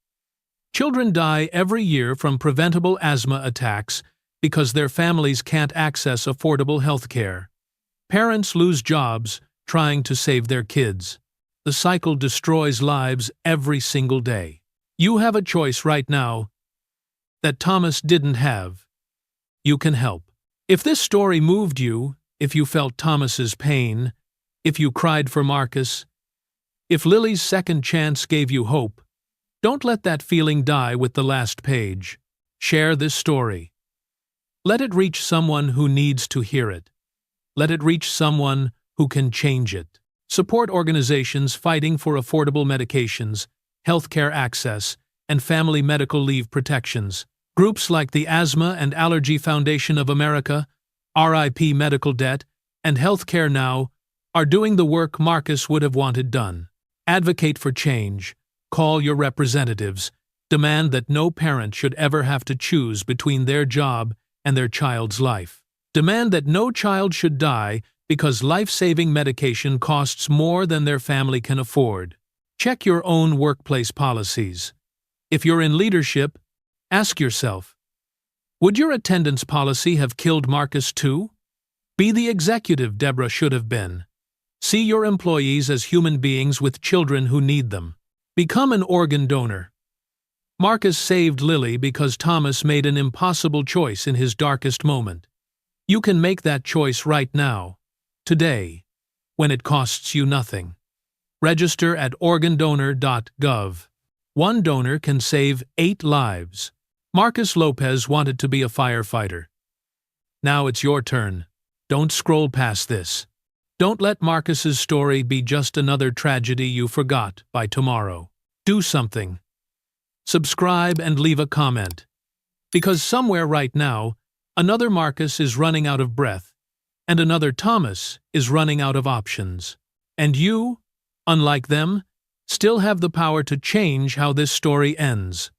Children die every year from preventable asthma attacks because their families can't access affordable health care. Parents lose jobs trying to save their kids. The cycle destroys lives every single day. You have a choice right now that Thomas didn't have. You can help. If this story moved you, if you felt Thomas's pain, if you cried for Marcus, if Lily's second chance gave you hope, don't let that feeling die with the last page. Share this story. Let it reach someone who needs to hear it. Let it reach someone who can change it. Support organizations fighting for affordable medications, healthcare access, and family medical leave protections. Groups like the Asthma and Allergy Foundation of America, RIP Medical Debt, and Healthcare Now are doing the work Marcus would have wanted done. Advocate for change. Call your representatives. Demand that no parent should ever have to choose between their job and their child's life. Demand that no child should die because life-saving medication costs more than their family can afford. Check your own workplace policies. If you're in leadership, ask yourself, would your attendance policy have killed Marcus too? Be the executive Deborah should have been. See your employees as human beings with children who need them. Become an organ donor. Marcus saved Lily because Thomas made an impossible choice in his darkest moment. You can make that choice right now, today, when it costs you nothing. Register at organdonor.gov. One donor can save 8 lives. Marcus Lopez wanted to be a firefighter. Now it's your turn. Don't scroll past this. Don't let Marcus's story be just another tragedy you forgot by tomorrow. Do something. Subscribe and leave a comment. Because somewhere right now, another Marcus is running out of breath, and another Thomas is running out of options. And you, unlike them, still have the power to change how this story ends.